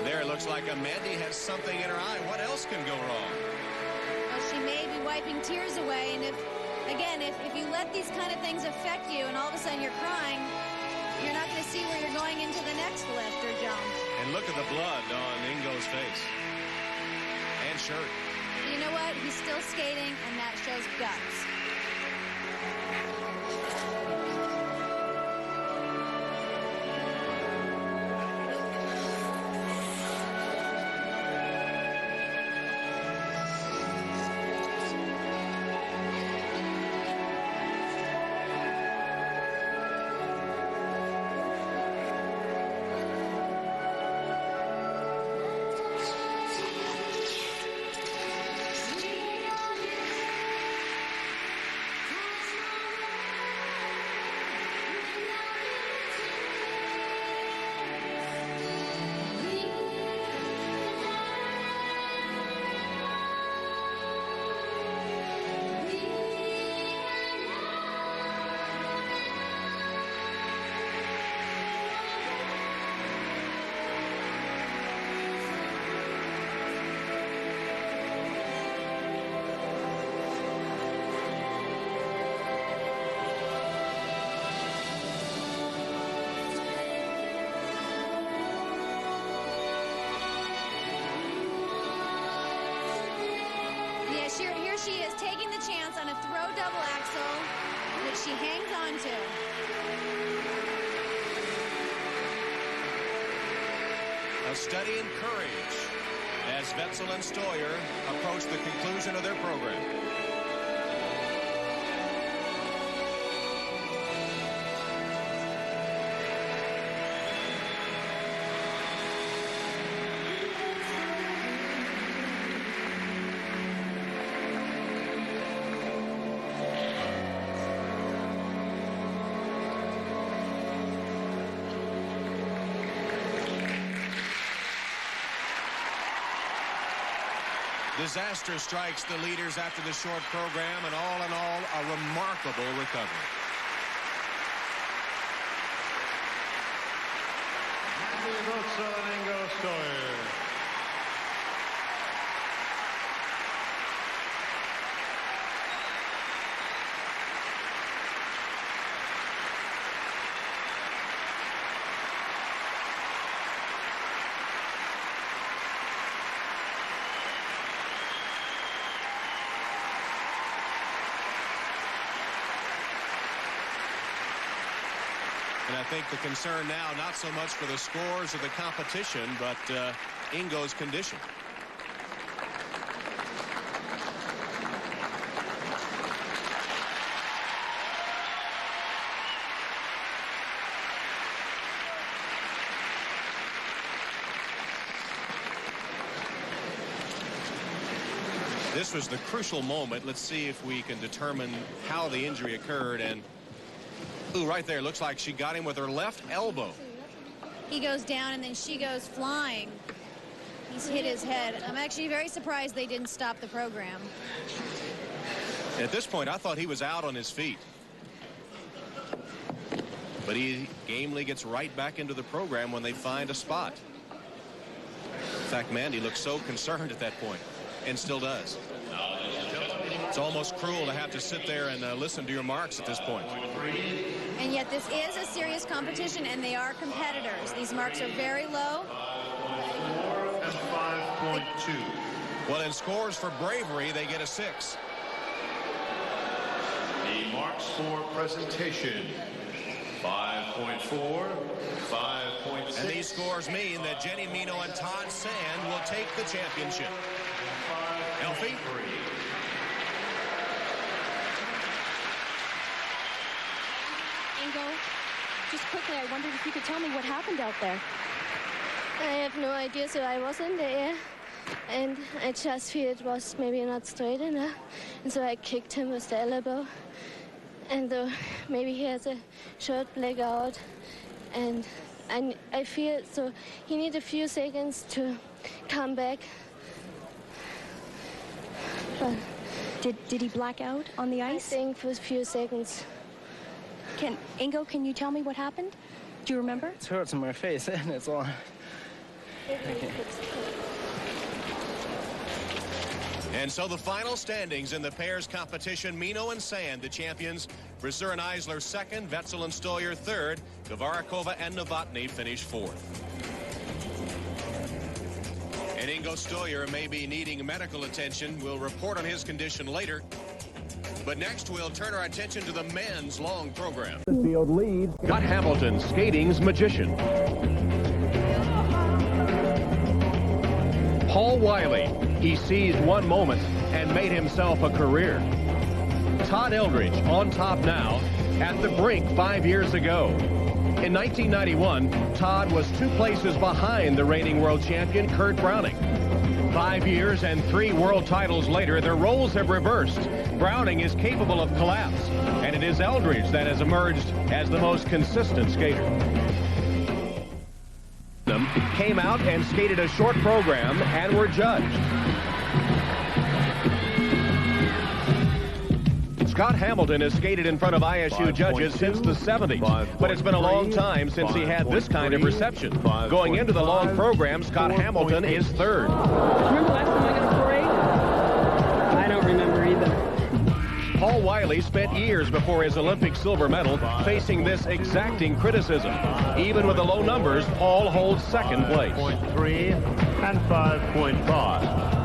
There, it looks like Mandy has something in her eye. What else can go wrong? Well, she may be wiping tears away, and if you let these kind of things affect you and all of a sudden you're crying, you're not going to see where you're going into the next lift or jump. And look at the blood on Ingo's face. And shirt. You know what? He's still skating, and that shows guts. she is taking the chance on a throw double axel that she hangs on to. A study in courage as Wetzel and Stoyer approach the conclusion of their program. Disaster strikes the leaders after the short program, and all in all, a remarkable recovery. Wetzel and Ingo Stoyer. And I think the concern now, not so much for the scores or the competition, but Ingo's condition. This was the crucial moment. Let's see if we can determine how the injury occurred. And ooh, right there, looks like she got him with her left elbow. He goes down and then she goes flying. He's hit his head. I'm actually very surprised they didn't stop the program. At this point, I thought he was out on his feet. But he gamely gets right back into the program when they find a spot. In fact, Mandy looked so concerned at that point, and still does. It's almost cruel to have to sit there and listen to your marks at this point. And yet this is a serious competition, and they are competitors. These marks are very low. 5.4 and 5.2. Well, in scores for bravery, they get a 6. The marks for presentation. 5.4, 5.6. And these scores mean that Jenny Mino and Todd Sand will take the championship. Elfie? Ingo, just quickly, I wondered if you could tell me what happened out there. I have no idea, so I was in the air, and I just feel it was maybe not straight enough, and so I kicked him with the elbow, and maybe he has a short blackout, and I feel so he needs a few seconds to come back. But did he black out on the ice? I think for a few seconds. Ingo, can you tell me what happened? Do you remember? It hurts in my face, and it's all. Okay. And so the final standings in the pairs competition, Mino and Sand, the champions. Brasseur and Eisler second, Wetzel and Stoyer third, Gavarakova and Novotny finish fourth. And Ingo Stoyer may be needing medical attention. We'll report on his condition later. But next, we'll turn our attention to the men's long program. The field leads. Scott Hamilton, skating's magician. Paul Wylie, he seized one moment and made himself a career. Todd Eldridge, on top now, at the brink 5 years ago. In 1991, Todd was 2 places behind the reigning world champion, Kurt Browning. 5 years and 3 world titles later, their roles have reversed. Browning is capable of collapse, and it is Eldridge that has emerged as the most consistent skater. Came out and skated a short program and were judged. Scott Hamilton has skated in front of ISU judges since the 70s, but it's been a long time since he had this kind of reception. Going into the long program, Scott Hamilton is third. Remember last time I got a parade? I don't remember either. Paul Wylie spent years before his Olympic silver medal facing this exacting criticism. Even with the low numbers, Paul holds second place. 5.3 and 5.5.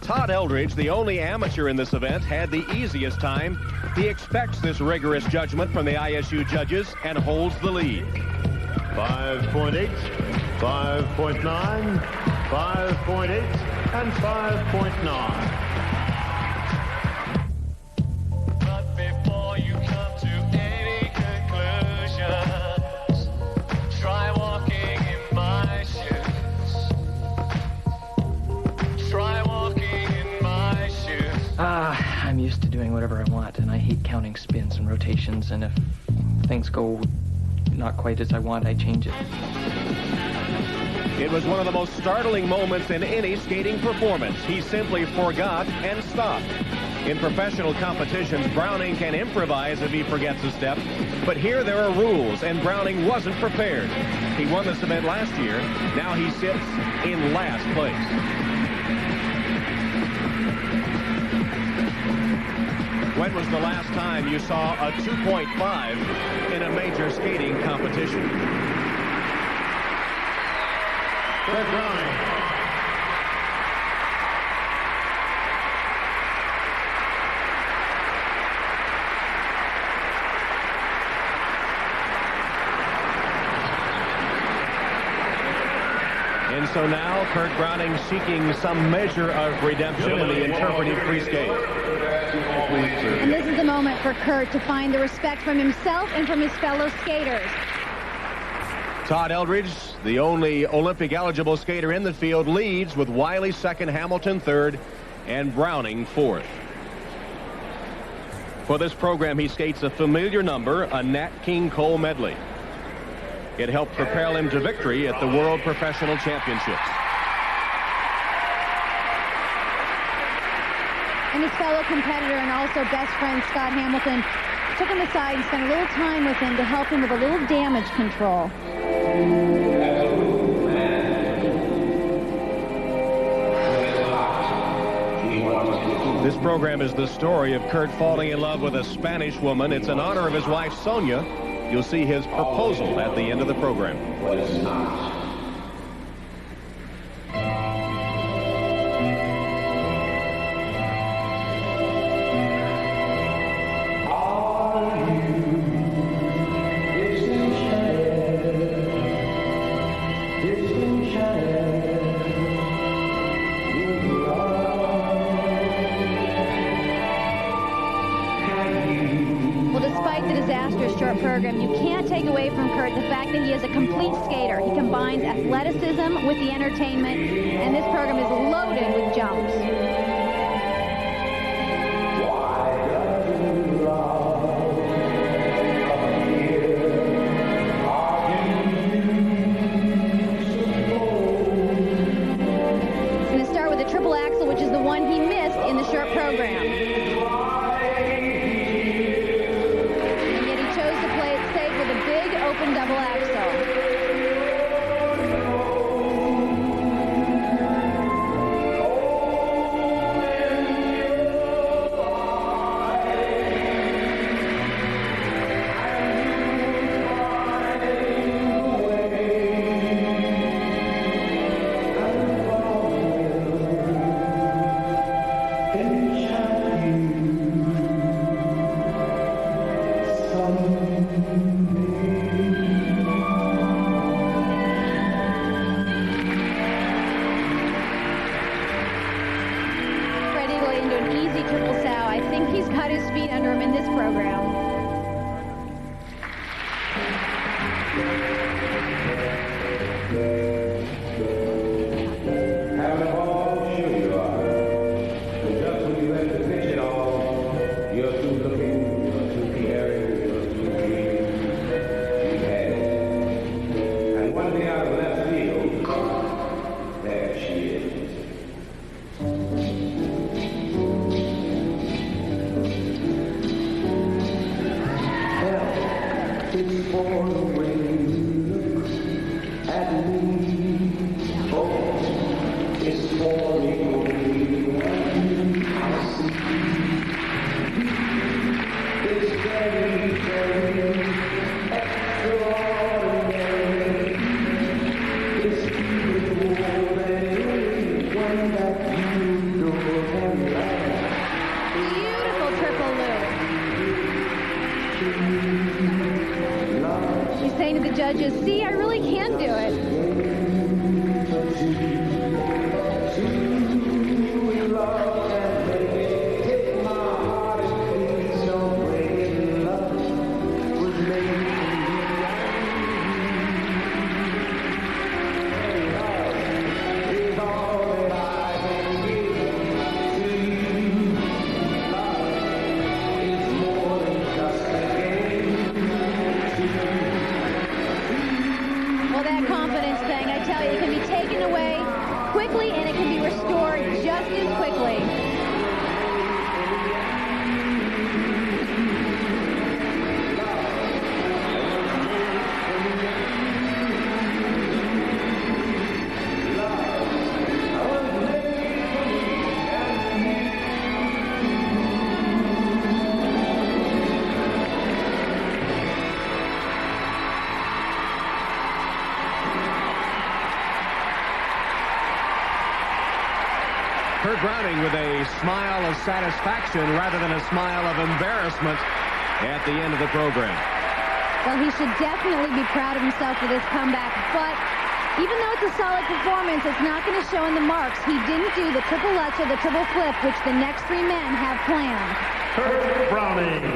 Todd Eldridge, the only amateur in this event, had the easiest time. He expects this rigorous judgment from the ISU judges and holds the lead. 5.8, 5.9, 5.8, and 5.9. I'm used to doing whatever I want, and I hate counting spins and rotations, and if things go not quite as I want, I change it. It was one of the most startling moments in any skating performance. He simply forgot and stopped. In professional competitions, Browning can improvise if he forgets a step, but here there are rules, and Browning wasn't prepared. He won this event last year. Now he sits in last place. When was the last time you saw a 2.5 in a major skating competition? Fred Browning. And so now Kurt Browning seeking some measure of redemption in the interpretive free skate. And this is the moment for Kurt to find the respect from himself and from his fellow skaters. Todd Eldridge, the only Olympic-eligible skater in the field, leads with Wylie second, Hamilton third, and Browning fourth. For this program, he skates a familiar number, a Nat King Cole medley. It helped propel him to victory at the World Professional Championships. And his fellow competitor and also best friend Scott Hamilton took him aside and spent a little time with him to help him with a little damage control. This program is the story of Kurt falling in love with a Spanish woman. It's in honor of his wife, Sonia. You'll see his proposal at the end of the program. What is not. Program, you can't take away from Kurt the fact that he is a complete skater. He combines athleticism with the entertainment, and this program is loaded with jumps. He's going to start with a triple axel, which is the one he missed in the short program. Open double axel. just as quickly. Browning with a smile of satisfaction rather than a smile of embarrassment at the end of the program. Well, he should definitely be proud of himself for this comeback, but even though it's a solid performance, it's not going to show in the marks. He didn't do the triple lutz or the triple flip, which the next three men have planned. Kurt Browning.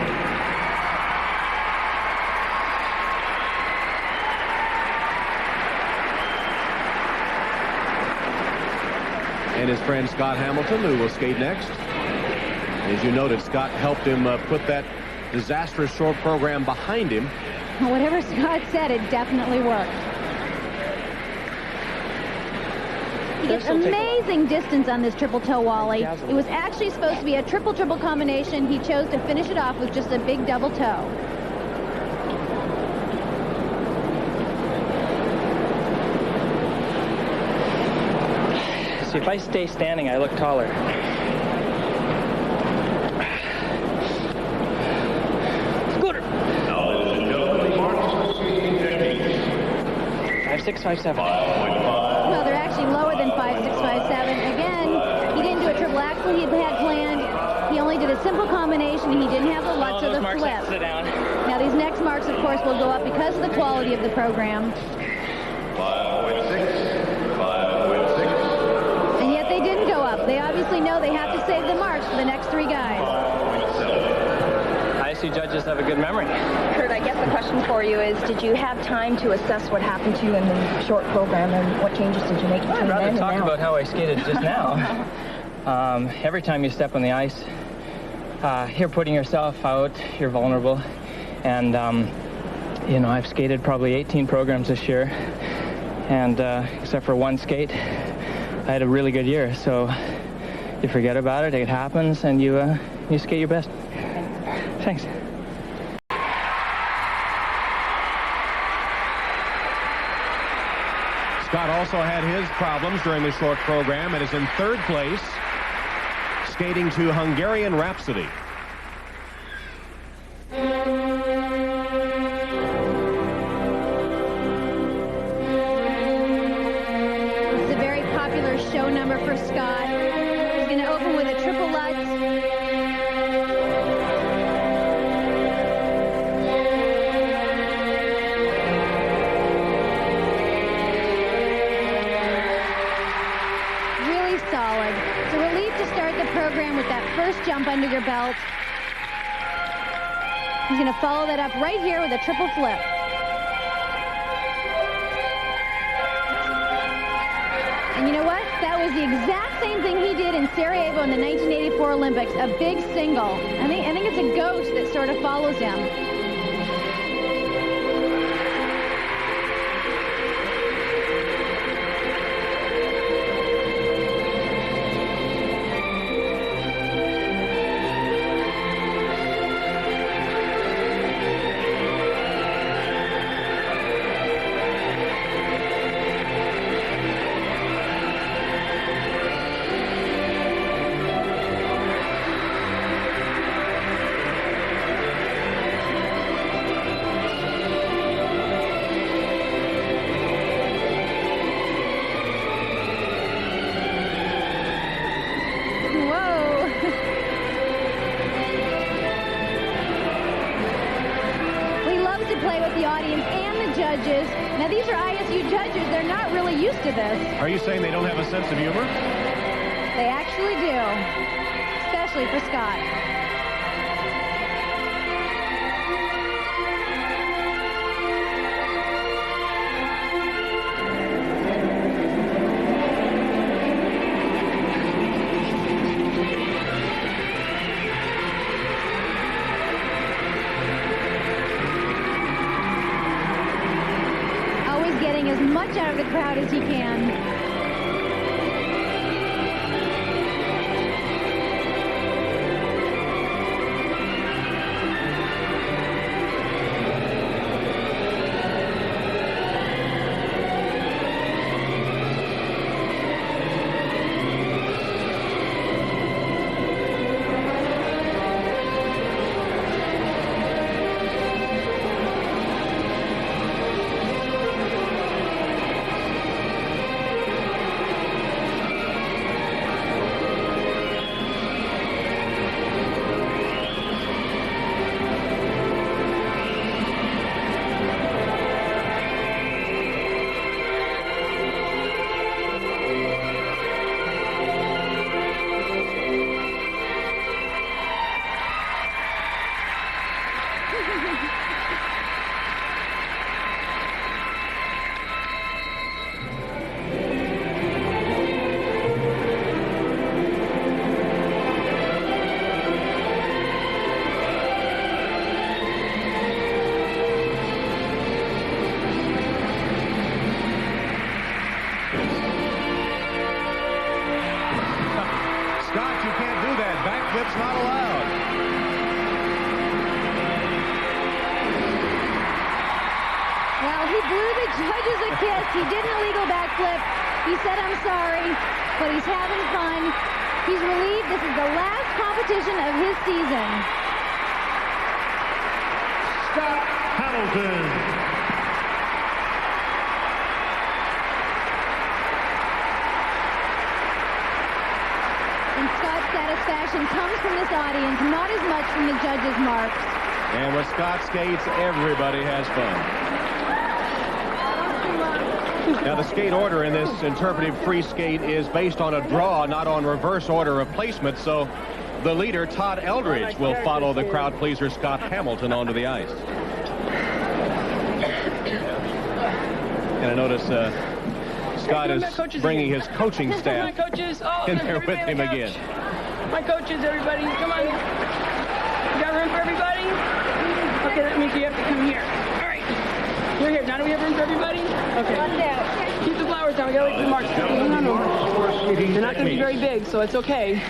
And his friend Scott Hamilton, who will skate next. As you noted, Scott helped him put that disastrous short program behind him. Whatever Scott said, it definitely worked. He gets amazing distance on this triple toe Wally. It was actually supposed to be a triple-triple combination. He chose to finish it off with just a big double toe. See, if I stay standing, I look taller. Scooter! Now, ladies and gentlemen, the marks of skating techniques. 5'6", 5'7". 5.5. Well, they're actually lower than 5'6", 5'7". Again, he didn't do a triple axel he had planned. He only did a simple combination. He didn't have the lutz or the flip. Sit down. Now, these next marks, of course, will go up because of the quality of the program. 5.6. 5.6. And yet they didn't go up. They obviously know they have to save the marks for the next three guys. 5.7. I see judges have a good memory. Kurt, I guess the question for you is, did you have time to assess what happened to you in the short program, and what changes did you make between I'd rather then and talk now? about how I skated just now. Every time you step on the ice, you're putting yourself out, you're vulnerable. And, you know, I've skated probably 18 programs this year. And except for one skate, I had a really good year. So you forget about it, it happens, and you skate your best. Thanks. Scott also had his problems during the short program and is in third place, skating to Hungarian Rhapsody. It's a very popular show number for Scott. He's going to open with a triple lutz. Really solid. It's a relief to start the program with that first jump under your belt. He's going to follow that up right here with a triple flip. And you know what? That was the exact same thing he did in Sarajevo in the 1984 Olympics, a big single. I think it's a ghost that sort of follows him. Now, these are ISU judges. They're not really used to this. Are you saying they don't have a sense of humor? They actually do, especially for Scott. As much out of the crowd as he can. backflips not allowed. Well, he blew the judges a kiss. He did an illegal backflip. He said, "I'm sorry," but he's having fun. He's relieved this is the last competition of his season. Scott Hamilton. And Scott's satisfaction comes from this audience, not as much from the judges' marks. And with Scott skates, everybody has fun. Now, the skate order in this interpretive free skate is based on a draw, not on reverse order of placement, so the leader, Todd Eldridge, will follow the crowd pleaser Scott Hamilton onto the ice. And I notice Scott is bringing his coaching staff in there with him again. My coaches, everybody, come on. You got room for everybody? Okay, that means you have to come here. All right. We're here. Now do we have room for everybody? Okay. Keep the flowers down. We got to leave the marks. Hang on over. They're not going to be very big, so it's okay.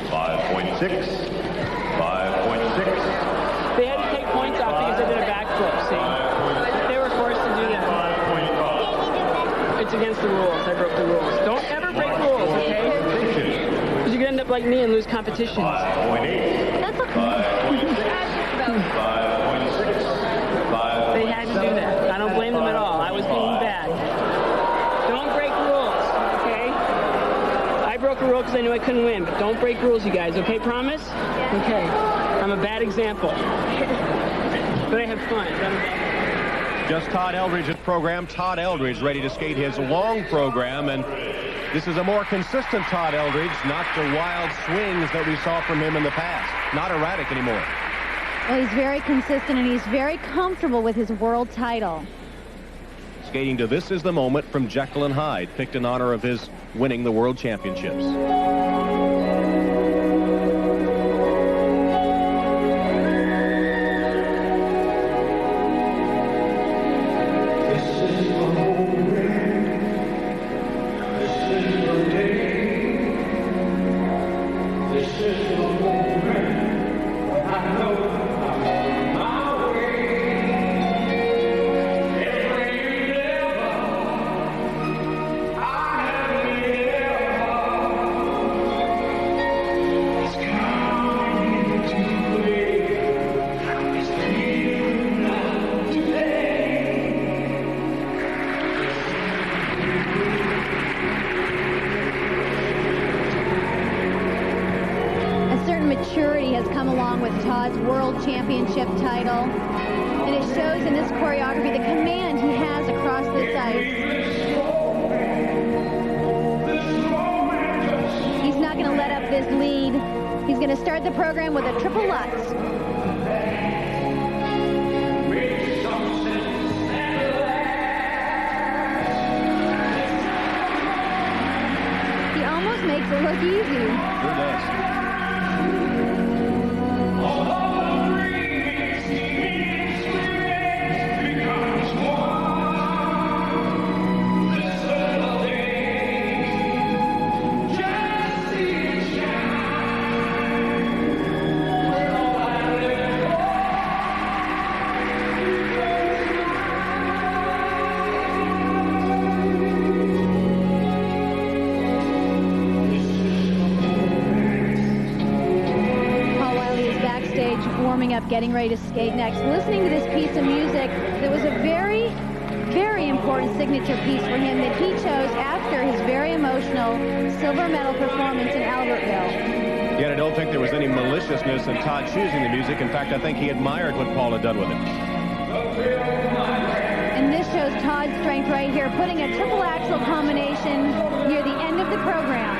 5.6. 5.6. They had to take points off because they did a backflip, see? They were forced to do that. It's against the rules. I broke the rules. Don't ever break rules, okay? Because you could end up like me and lose competitions. 5.8. That's okay. 5.6. They had to do that. I don't blame them at all. I was being bad. Don't break rules, okay? I broke a rule because I knew I couldn't win, but don't break rules, you guys, okay? Promise? Okay. I'm a bad example. But I have fun. Just Todd Eldridge's program. Todd Eldridge ready to skate his long program, and this is a more consistent Todd Eldridge, not the wild swings that we saw from him in the past. Not erratic anymore. Well, he's very consistent, and he's very comfortable with his world title. Skating to This Is the Moment from Jekyll and Hyde, picked in honor of his winning the World Championships. Maturity has come along with Todd's World Championship title, and it shows in this choreography the command he has across this ice. He's not going to let up this lead. He's going to start the program with a triple Lutz. He almost makes it look easy. Sure does. Up, getting ready to skate next, listening to this piece of music that was a very, very important signature piece for him that he chose after his very emotional silver medal performance in Albertville. Yet I don't think there was any maliciousness in Todd choosing the music. In fact, I think he admired what Paul had done with it. And this shows Todd's strength right here, putting a triple axel combination near the end of the program.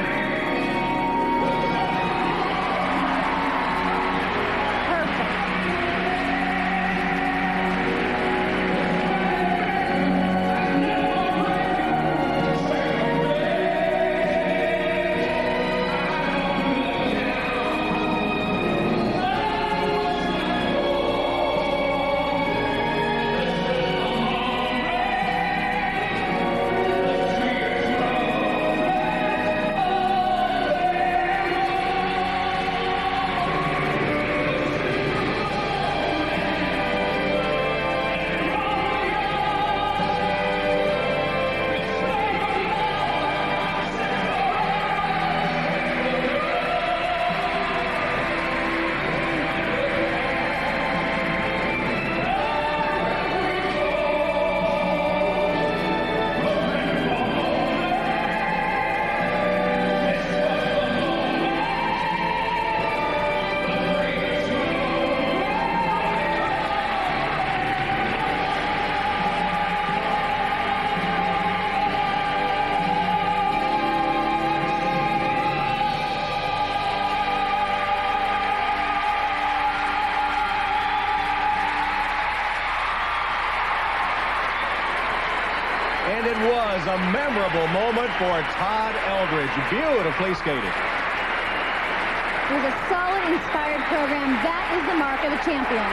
memorable moment for Todd Eldridge. Beautifully skated. It was a solid, inspired program. That is the mark of a champion.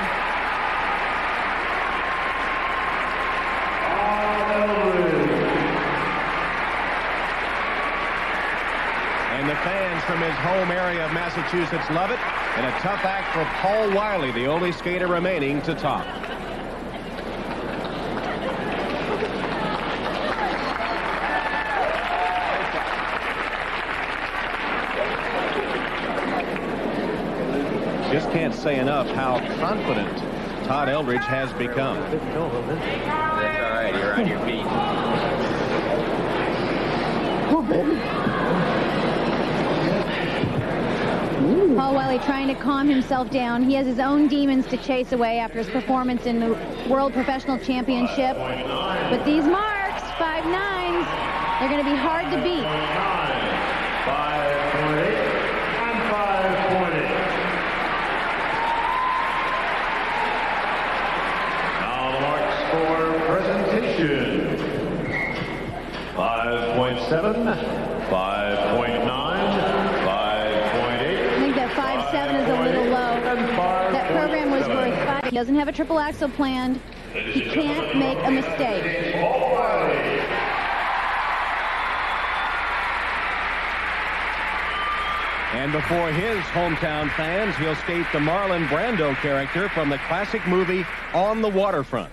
And the fans from his home area of Massachusetts love it. And a tough act for Paul Wylie, the only skater remaining to top. Just can't say enough how confident Todd Eldridge has become. That's all right. You're on your feet. Oh, baby. Paul Wylie trying to calm himself down. He has his own demons to chase away after his performance in the World Professional Championship. But these marks, 5.9s, they're going to be hard to beat. 5.8 and 5.8. Now the marks for presentation. 5.7, 5.9, 5.8. 5.7 is a little low. That program was worth 5. He doesn't have a triple axel planned. He can't make a mistake. And before his hometown fans, he'll skate the Marlon Brando character from the classic movie On the Waterfront.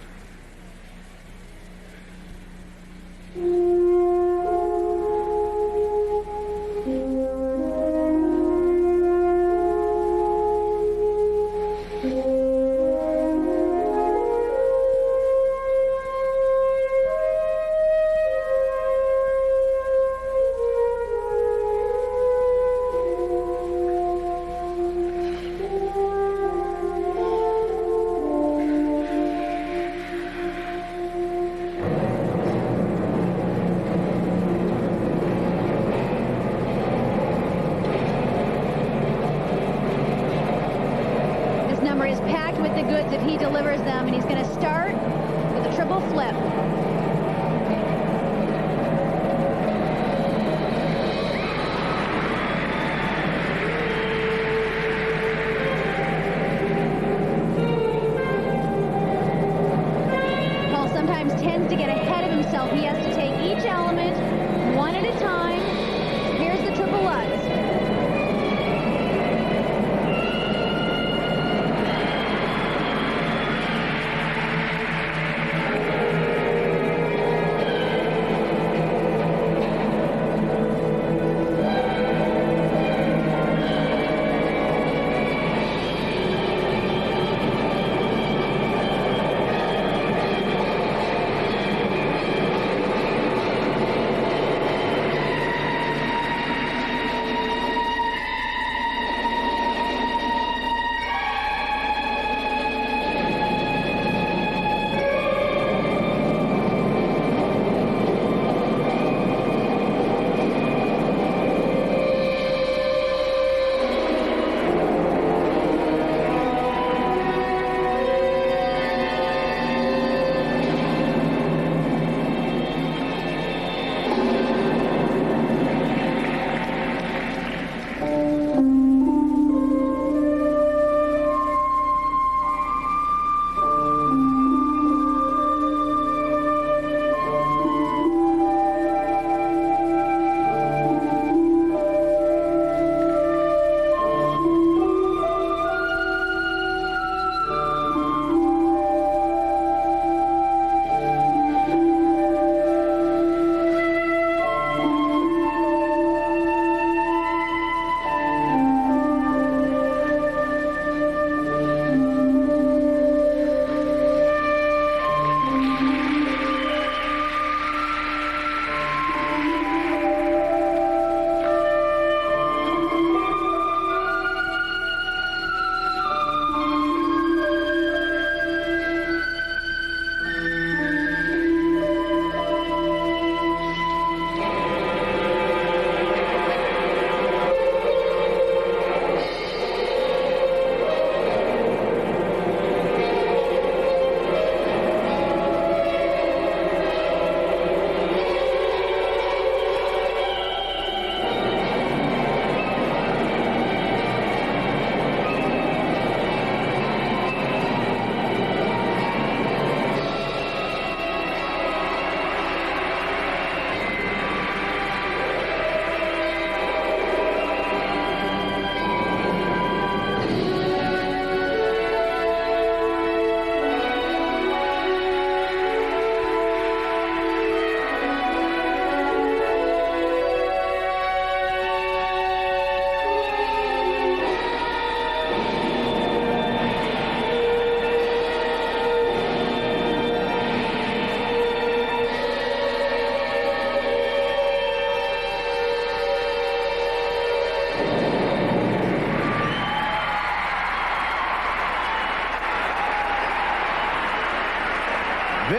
If he delivers them, and he's going to start with a triple flip. Paul sometimes tends to get ahead of himself. He has to take each element one at a time. Here's the triple Lutz.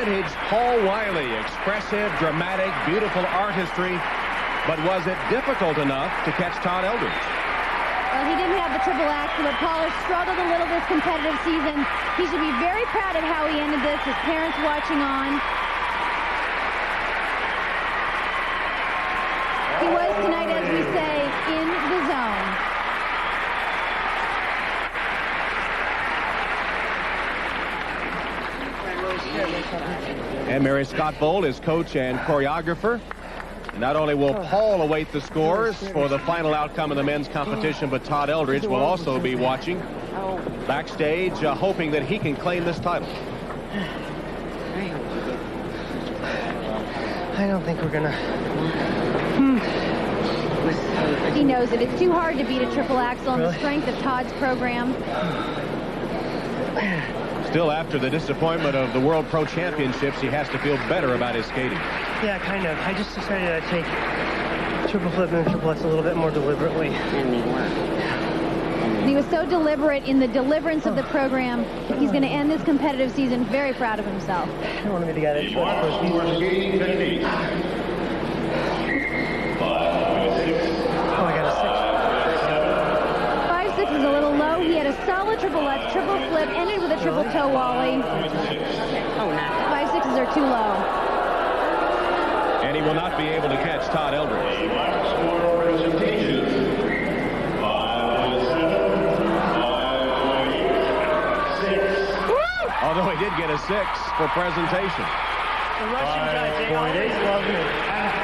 vintage Paul Wylie. Expressive, dramatic, beautiful artistry. But was it difficult enough to catch Todd Eldridge? Well, he didn't have the triple axel, but Paul has struggled a little this competitive season. He should be very proud of how he ended this. His parents watching on. He was tonight, as we say, in the zone. And Mary Scott Bold is coach and choreographer. Not only will Paul await the scores for the final outcome of the men's competition, but Todd Eldridge will also be watching backstage, hoping that he can claim this title. I don't think we're gonna. He knows it. It's too hard to beat a triple axel on the strength of Todd's program. Still, after the disappointment of the World Pro Championships, he has to feel better about his skating. Yeah, kind of. I just decided to take triple flip and triplets a little bit more deliberately. He was so deliberate in the deliverance of the program. He's going to end this competitive season very proud of himself. I don't want to be the guy that Skating technique. 5, 6. Oh, I got a 6. 5.6 is a little low. He had a solid triple lutz, triple flip, ended with a triple toe Wally. 5.6s are too low. And he will not be able to catch Todd Eldridge. Score presentation. 5.7, 5.6. Although he did get a 6 for presentation. The Russian judge, they always love me.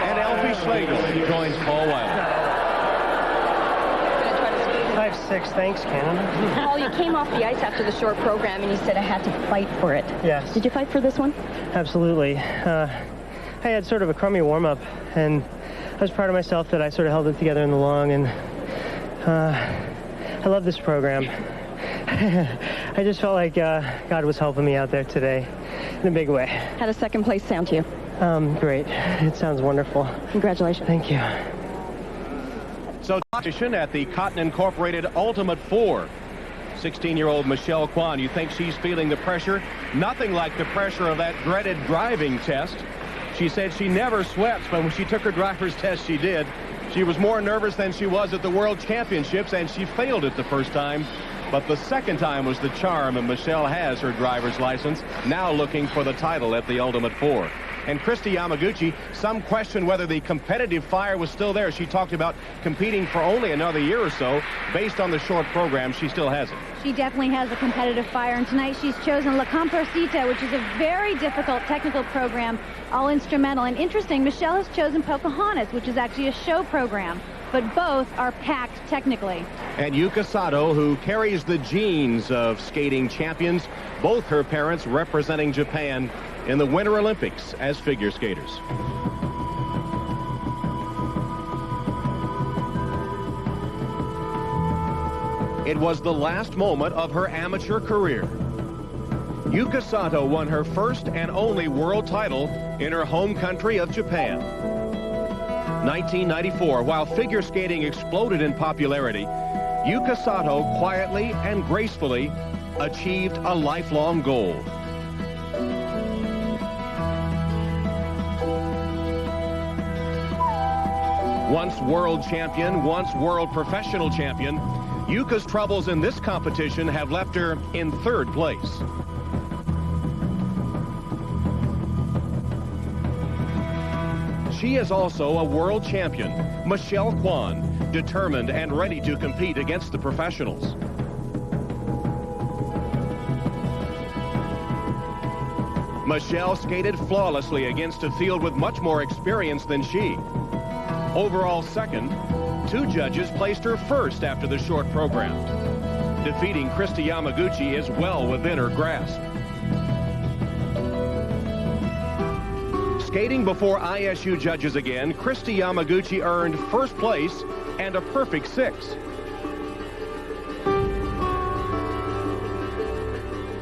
And Elfie Schlegel joins Paul Wylie. 5.6, thanks, Canada. Paul, you came off the ice after the short program and you said I had to fight for it. Yes. Did you fight for this one? Absolutely. I had sort of a crummy warm-up, and I was proud of myself that I sort of held it together in the long, and I love this program. I just felt like God was helping me out there today in a big way. How does second place sound to you? Great. It sounds wonderful. Congratulations. Thank you. So, competition at the Cotton Incorporated Ultimate 4. 16-year-old Michelle Kwan, you think she's feeling the pressure? Nothing like the pressure of that dreaded driving test. She said she never sweats, but when she took her driver's test, she did. She was more nervous than she was at the World Championships, and she failed it the first time. But the second time was the charm, and Michelle has her driver's license, now looking for the title at the Ultimate 4. And Kristi Yamaguchi, some question whether the competitive fire was still there. She talked about competing for only another year or so. Based on the short program, she still has it. She definitely has a competitive fire, and tonight she's chosen La Comparsita, which is a very difficult technical program, all instrumental. And interesting, Michelle has chosen Pocahontas, which is actually a show program, but both are packed technically. And Yuka Sato, who carries the genes of skating champions, both her parents representing Japan in the Winter Olympics as figure skaters. It was the last moment of her amateur career. Yuka Sato won her first and only world title in her home country of Japan. 1994, while figure skating exploded in popularity, Yuka Sato quietly and gracefully achieved a lifelong goal. Once world champion, once world professional champion, Yuka's troubles in this competition have left her in third place. She is also a world champion, Michelle Kwan, determined and ready to compete against the professionals. Michelle skated flawlessly against a field with much more experience than she. Overall second, two judges placed her first after the short program. Defeating Kristi Yamaguchi is well within her grasp. Skating before ISU judges again, Kristi Yamaguchi earned first place and a perfect 6.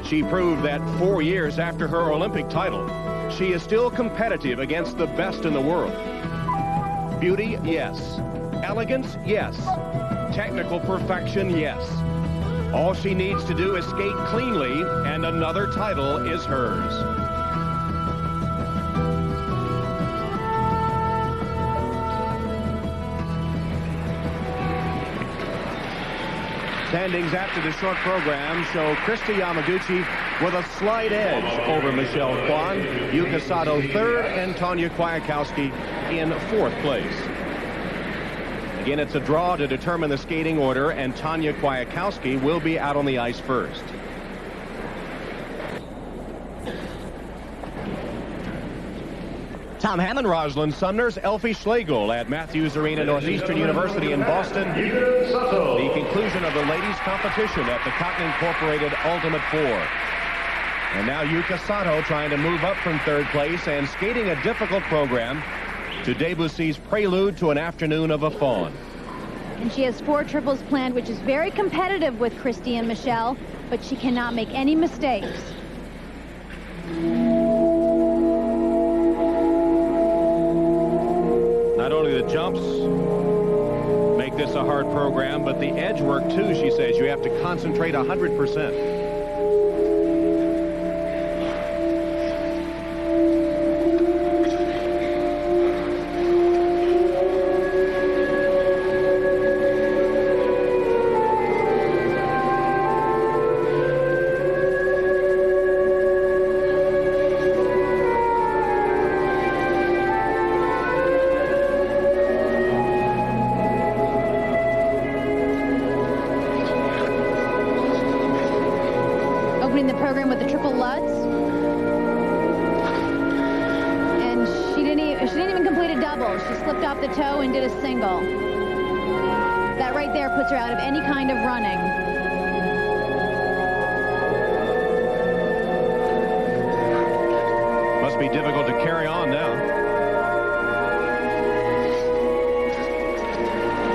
She proved that 4 years after her Olympic title, she is still competitive against the best in the world. Beauty, yes. Elegance, yes. Technical perfection, yes. All she needs to do is skate cleanly, and another title is hers. Standings after the short program show Kristi Yamaguchi with a slight edge over Michelle Kwan. Yuka Sato third and Tanya Kwiatkowski in fourth place. Again, it's a draw to determine the skating order, and Tanya Kwiatkowski will be out on the ice first. Tom Hammond, Rosalind Sumners, Elfie Schlegel at Matthews Arena, Northeastern University in Boston. The conclusion of the ladies' competition at the Cotton Incorporated Ultimate Four. And now Yuka Sato trying to move up from third place and skating a difficult program to Debussy's prelude to an afternoon of a fawn. And she has 4 triples planned, which is very competitive with Kristi and Michelle, but she cannot make any mistakes. Not only the jumps make this a hard program, but the edge work too, she says. You have to concentrate 100%. Opening the program with the triple Lutz. And she didn't even complete a double. She slipped off the toe and did a single. That right there puts her out of any kind of running. Must be difficult to carry on now.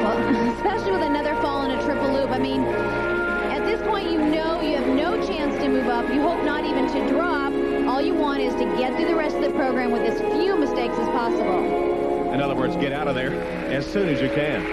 Well, especially with another fall in a triple loop. I mean, at this point, you know you have no chance to move up. You hope not even to drop. All you want is to get through the rest of the program with as few mistakes as possible. In other words, get out of there as soon as you can.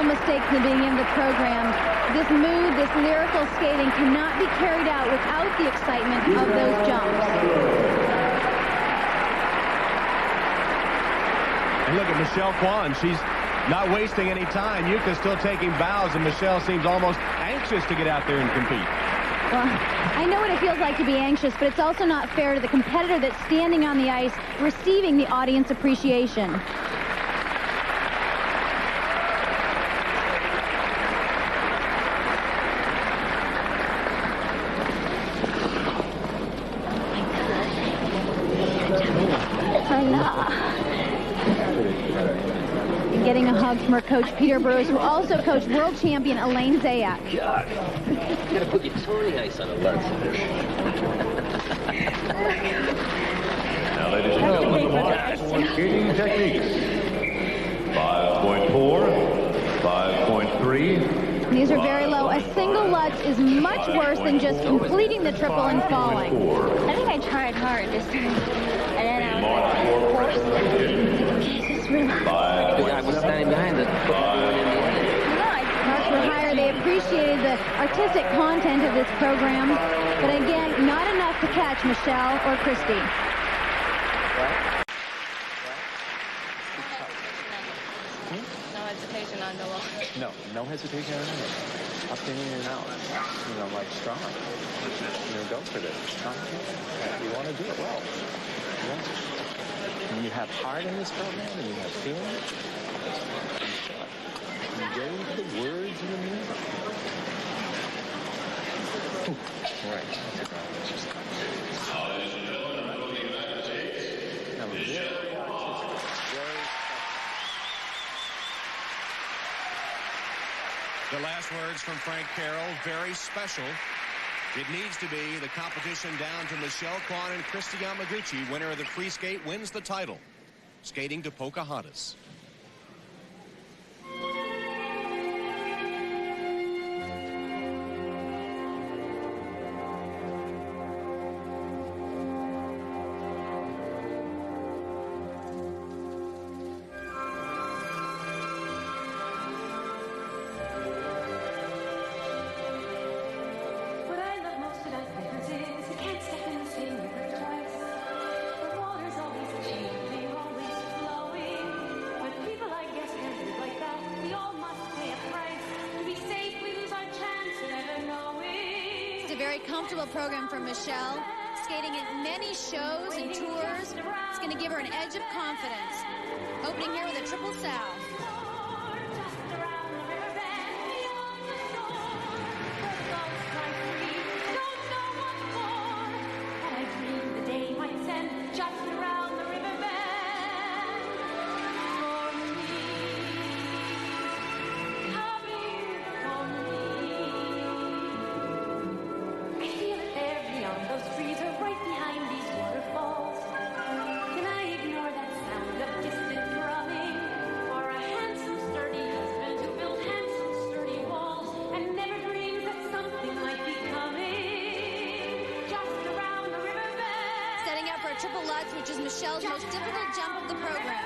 Mistakes in the beginning of the program. This mood, this lyrical skating cannot be carried out without the excitement of those jumps. And look at Michelle Kwan. She's Not wasting any time. Yuka's still taking bows, and Michelle seems almost anxious to get out there and compete. Well, I know what it feels like to be anxious, but it's also not fair to the competitor that's standing on the ice receiving the audience appreciation. Getting a hug from her coach, Peter Burrows, who also coached world champion Elaine Zayak. God, you gotta put your toe on the ice on a lunch. Now, ladies and gentlemen, the marks for skating techniques. 5.4, 5.3. These are very low. A single Lutz is much worse than just completing the triple and falling. I think I tried hard this time. And then I was forced. I was standing behind it. Marks were higher. They appreciated the artistic content of this program, but again, not enough to catch Michelle or Kristi. No hesitation on the wall. No hesitation on it. Up in and out. Like strong. Go for this. You want to do it well. And you have heart in this program, and you have feeling. You get into the words and the music. Right. The last words from Frank Carroll, very special. It needs to be the competition down to Michelle Kwan and Kristi Yamaguchi. Winner of the free skate wins the title. Skating to Pocahontas. Comfortable program for Michelle, skating at many shows and tours. It's going to give her an edge of confidence. Opening here with a triple south. Triple Lutz, which is Michelle's most difficult jump of the program.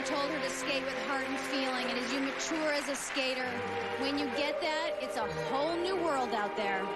Told her to skate with heart and feeling, and as you mature as a skater, when you get that, it's a whole new world out there.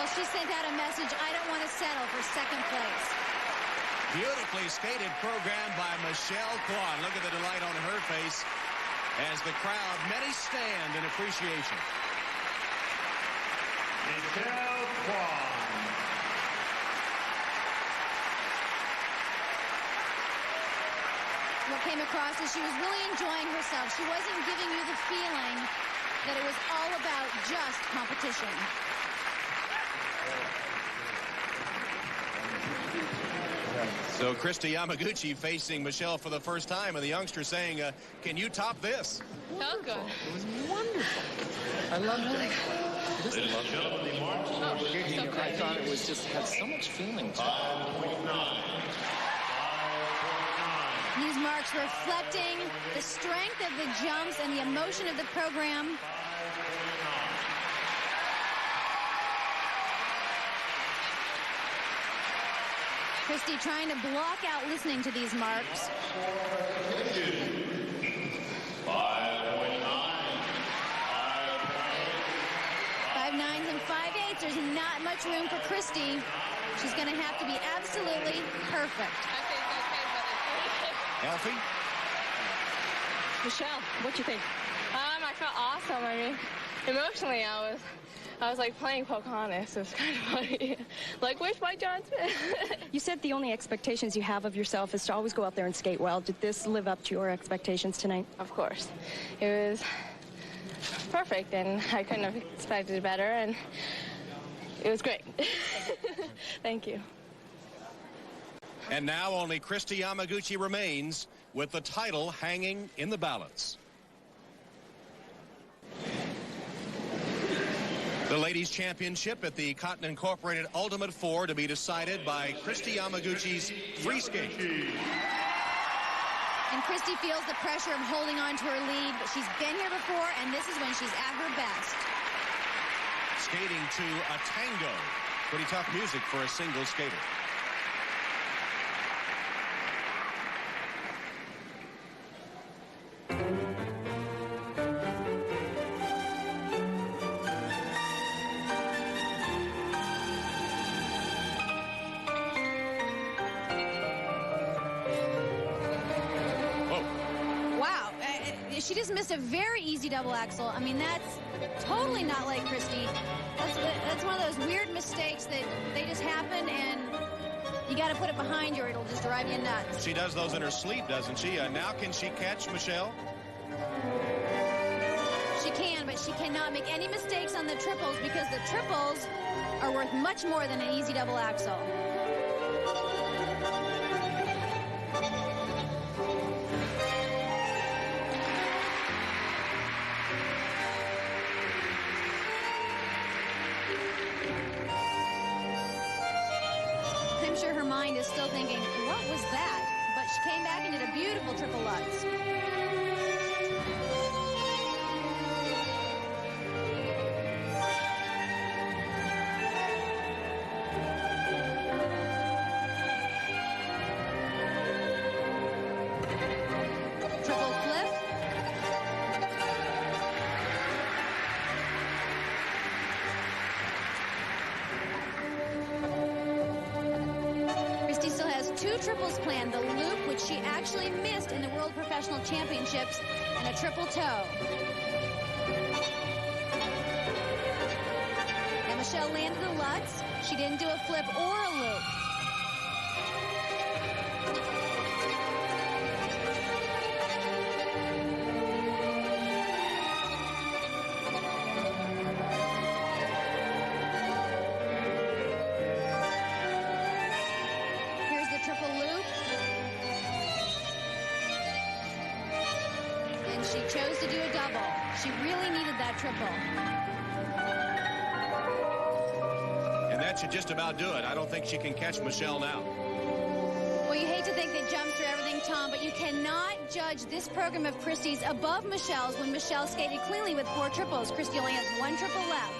Well, she sent out a message, I don't want to settle for second place. Beautifully skated program by Michelle Kwan. Look at the delight on her face as the crowd, many stand in appreciation. Michelle Kwan. What came across is she was really enjoying herself. She wasn't giving you the feeling that it was all about just competition. So Kristi Yamaguchi facing Michelle for the first time, and the youngster saying, can you top this? Felt good. It was wonderful. I loved it. I just loved it. I thought it was just had so much feeling to it. These marks reflecting the strength of the jumps and the emotion of the program. Kristi trying to block out listening to these marks. 5.9s and 5.8s. There's not much room for Kristi. She's going to have to be absolutely perfect. Elfie? Michelle, what do you think? I felt awesome. I mean, emotionally, I was like playing Pocahontas. It was kind of funny. Like, where's my John Smith? You said the only expectations you have of yourself is to always go out there and skate well. Did this live up to your expectations tonight? Of course. It was perfect, and I couldn't have expected better, and it was great. Thank you. And now only Kristi Yamaguchi remains with the title hanging in the balance. The Ladies' Championship at the Cotton Incorporated Ultimate 4 to be decided by Kristi Yamaguchi's free skate. And Kristi feels the pressure of holding on to her lead, but she's been here before, and this is when she's at her best. Skating to a tango. Pretty tough music for a single skater. She just missed a very easy double axel. I mean, that's totally not like Kristi. That's one of those weird mistakes that they just happen, and you got to put it behind you or it'll just drive you nuts. She does those in her sleep, doesn't she? Now can she catch Michelle? She can, but she cannot make any mistakes on the triples because the triples are worth much more than an easy double axel. Mind is still thinking, what was that? But she came back and did a beautiful triple Lutz. Triple flip. Two triples planned, the loop, which she actually missed in the World Professional Championships, and a triple toe. Now Michelle landed the Lutz. She didn't do a flip or a loop. She chose to do a double. She really needed that triple. And that should just about do it. I don't think she can catch Michelle now. Well, you hate to think that jumps through everything, Tom, but you cannot judge this program of Kristi's above Michelle's when Michelle skated cleanly with 4 triples. Kristi only has 1 triple left.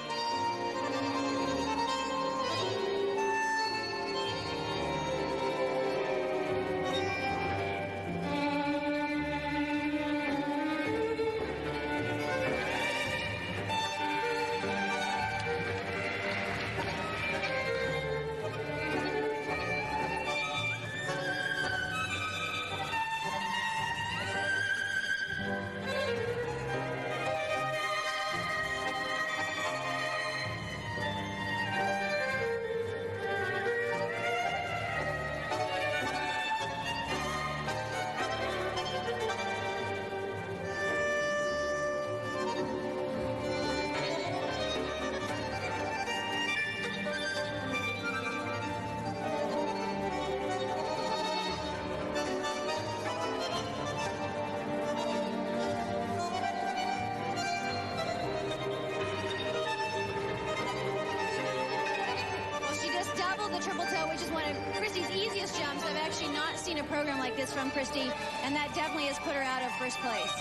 program like this from Kristi, and that definitely has put her out of first place.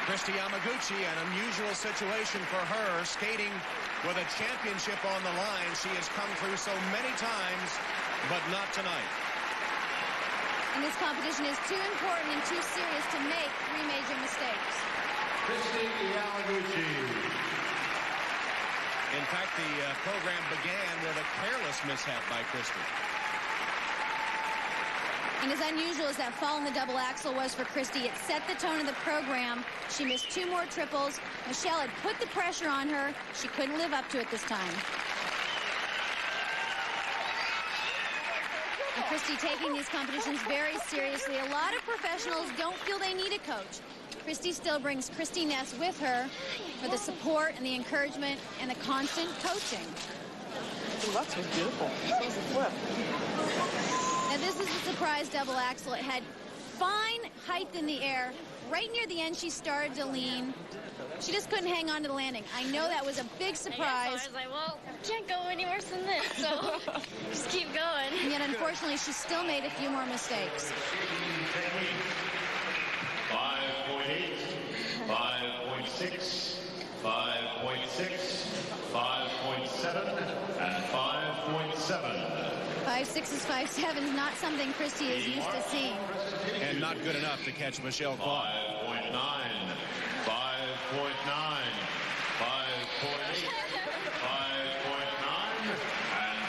Kristi Yamaguchi, an unusual situation for her, skating with a championship on the line. She has come through so many times, but not tonight. And this competition is too important and too serious to make 3 major mistakes. Kristi Yamaguchi. In fact, the program began with a careless mishap by Kristi. And as unusual as that fall in the double axel was for Kristi, it set the tone of the program. She missed 2 more triples. Michelle had put the pressure on her. She couldn't live up to it this time. And Kristi taking these competitions very seriously. A lot of professionals don't feel they need a coach. Kristi still brings Kristi Ness with her for the support and the encouragement and the constant coaching. Ooh, that's beautiful. So was the flip. Now this is a surprise double axel. It had fine height in the air. Right near the end, she started to lean. She just couldn't hang on to the landing. I know that was a big surprise. I was like, well, can't go any worse than this, so just keep going. And yet, unfortunately, she still made a few more mistakes. 5.8, 5.6, 5.6, 5.7, and 5.7. 5.6s, 5.7s, not something Kristi is used to seeing. And not good enough to catch Michelle Kwan. 5.9, 5.9, 5.8, 5.9, and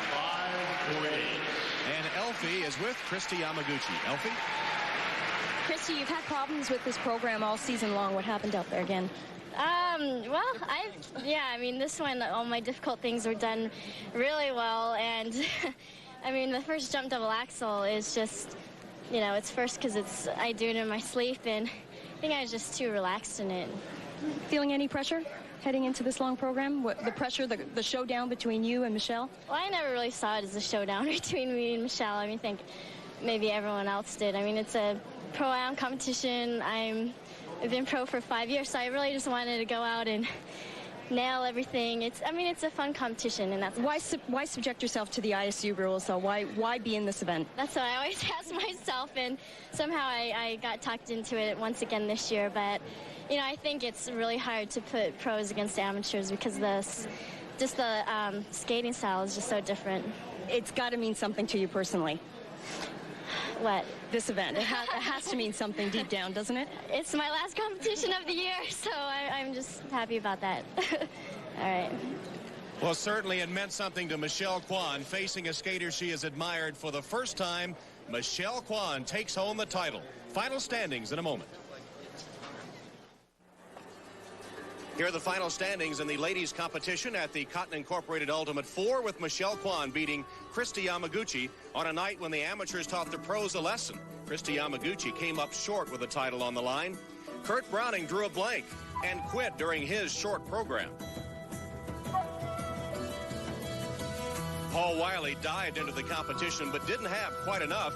5.8. And Elfie is with Kristi Yamaguchi. Elfie? Kristi, you've had problems with this program all season long. What happened out there again? Well, I mean, this one, all my difficult things were done really well, and I mean, the first jump double axel is just, you know, it's first because I do it in my sleep, and I think I was just too relaxed in it. Feeling any pressure heading into this long program? The pressure, the showdown between you and Michelle? Well, I never really saw it as a showdown between me and Michelle. I mean, I think maybe everyone else did. I mean, it's a pro-am competition. I've been pro for 5 years, so I really just wanted to go out and nail everything. It's a fun competition, and that's why subject yourself to the ISU rules. So why be in this event? That's what I always ask myself, and somehow I got talked into it once again this year. But you know, I think it's really hard to put pros against amateurs because the skating style is just so different. It's got to mean something to you personally. What? This event. It has to mean something deep down, doesn't it? It's my last competition of the year, so I'm just happy about that. All right. Well, certainly it meant something to Michelle Kwan, facing a skater she has admired for the first time. Michelle Kwan takes home the title. Final standings in a moment. Here are the final standings in the ladies' competition at the Cotton Incorporated Ultimate 4, with Michelle Kwan beating Kristi Yamaguchi on a night when the amateurs taught the pros a lesson. Kristi Yamaguchi came up short with the title on the line. Kurt Browning drew a blank and quit during his short program. Paul Wylie dived into the competition but didn't have quite enough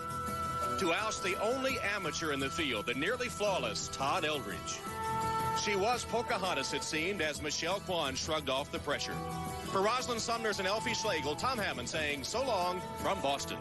to oust the only amateur in the field, the nearly flawless Todd Eldridge. She was Pocahontas, it seemed, as Michelle Kwan shrugged off the pressure. For Rosalind Sumners and Elfie Schlegel, Tom Hammond saying so long from Boston.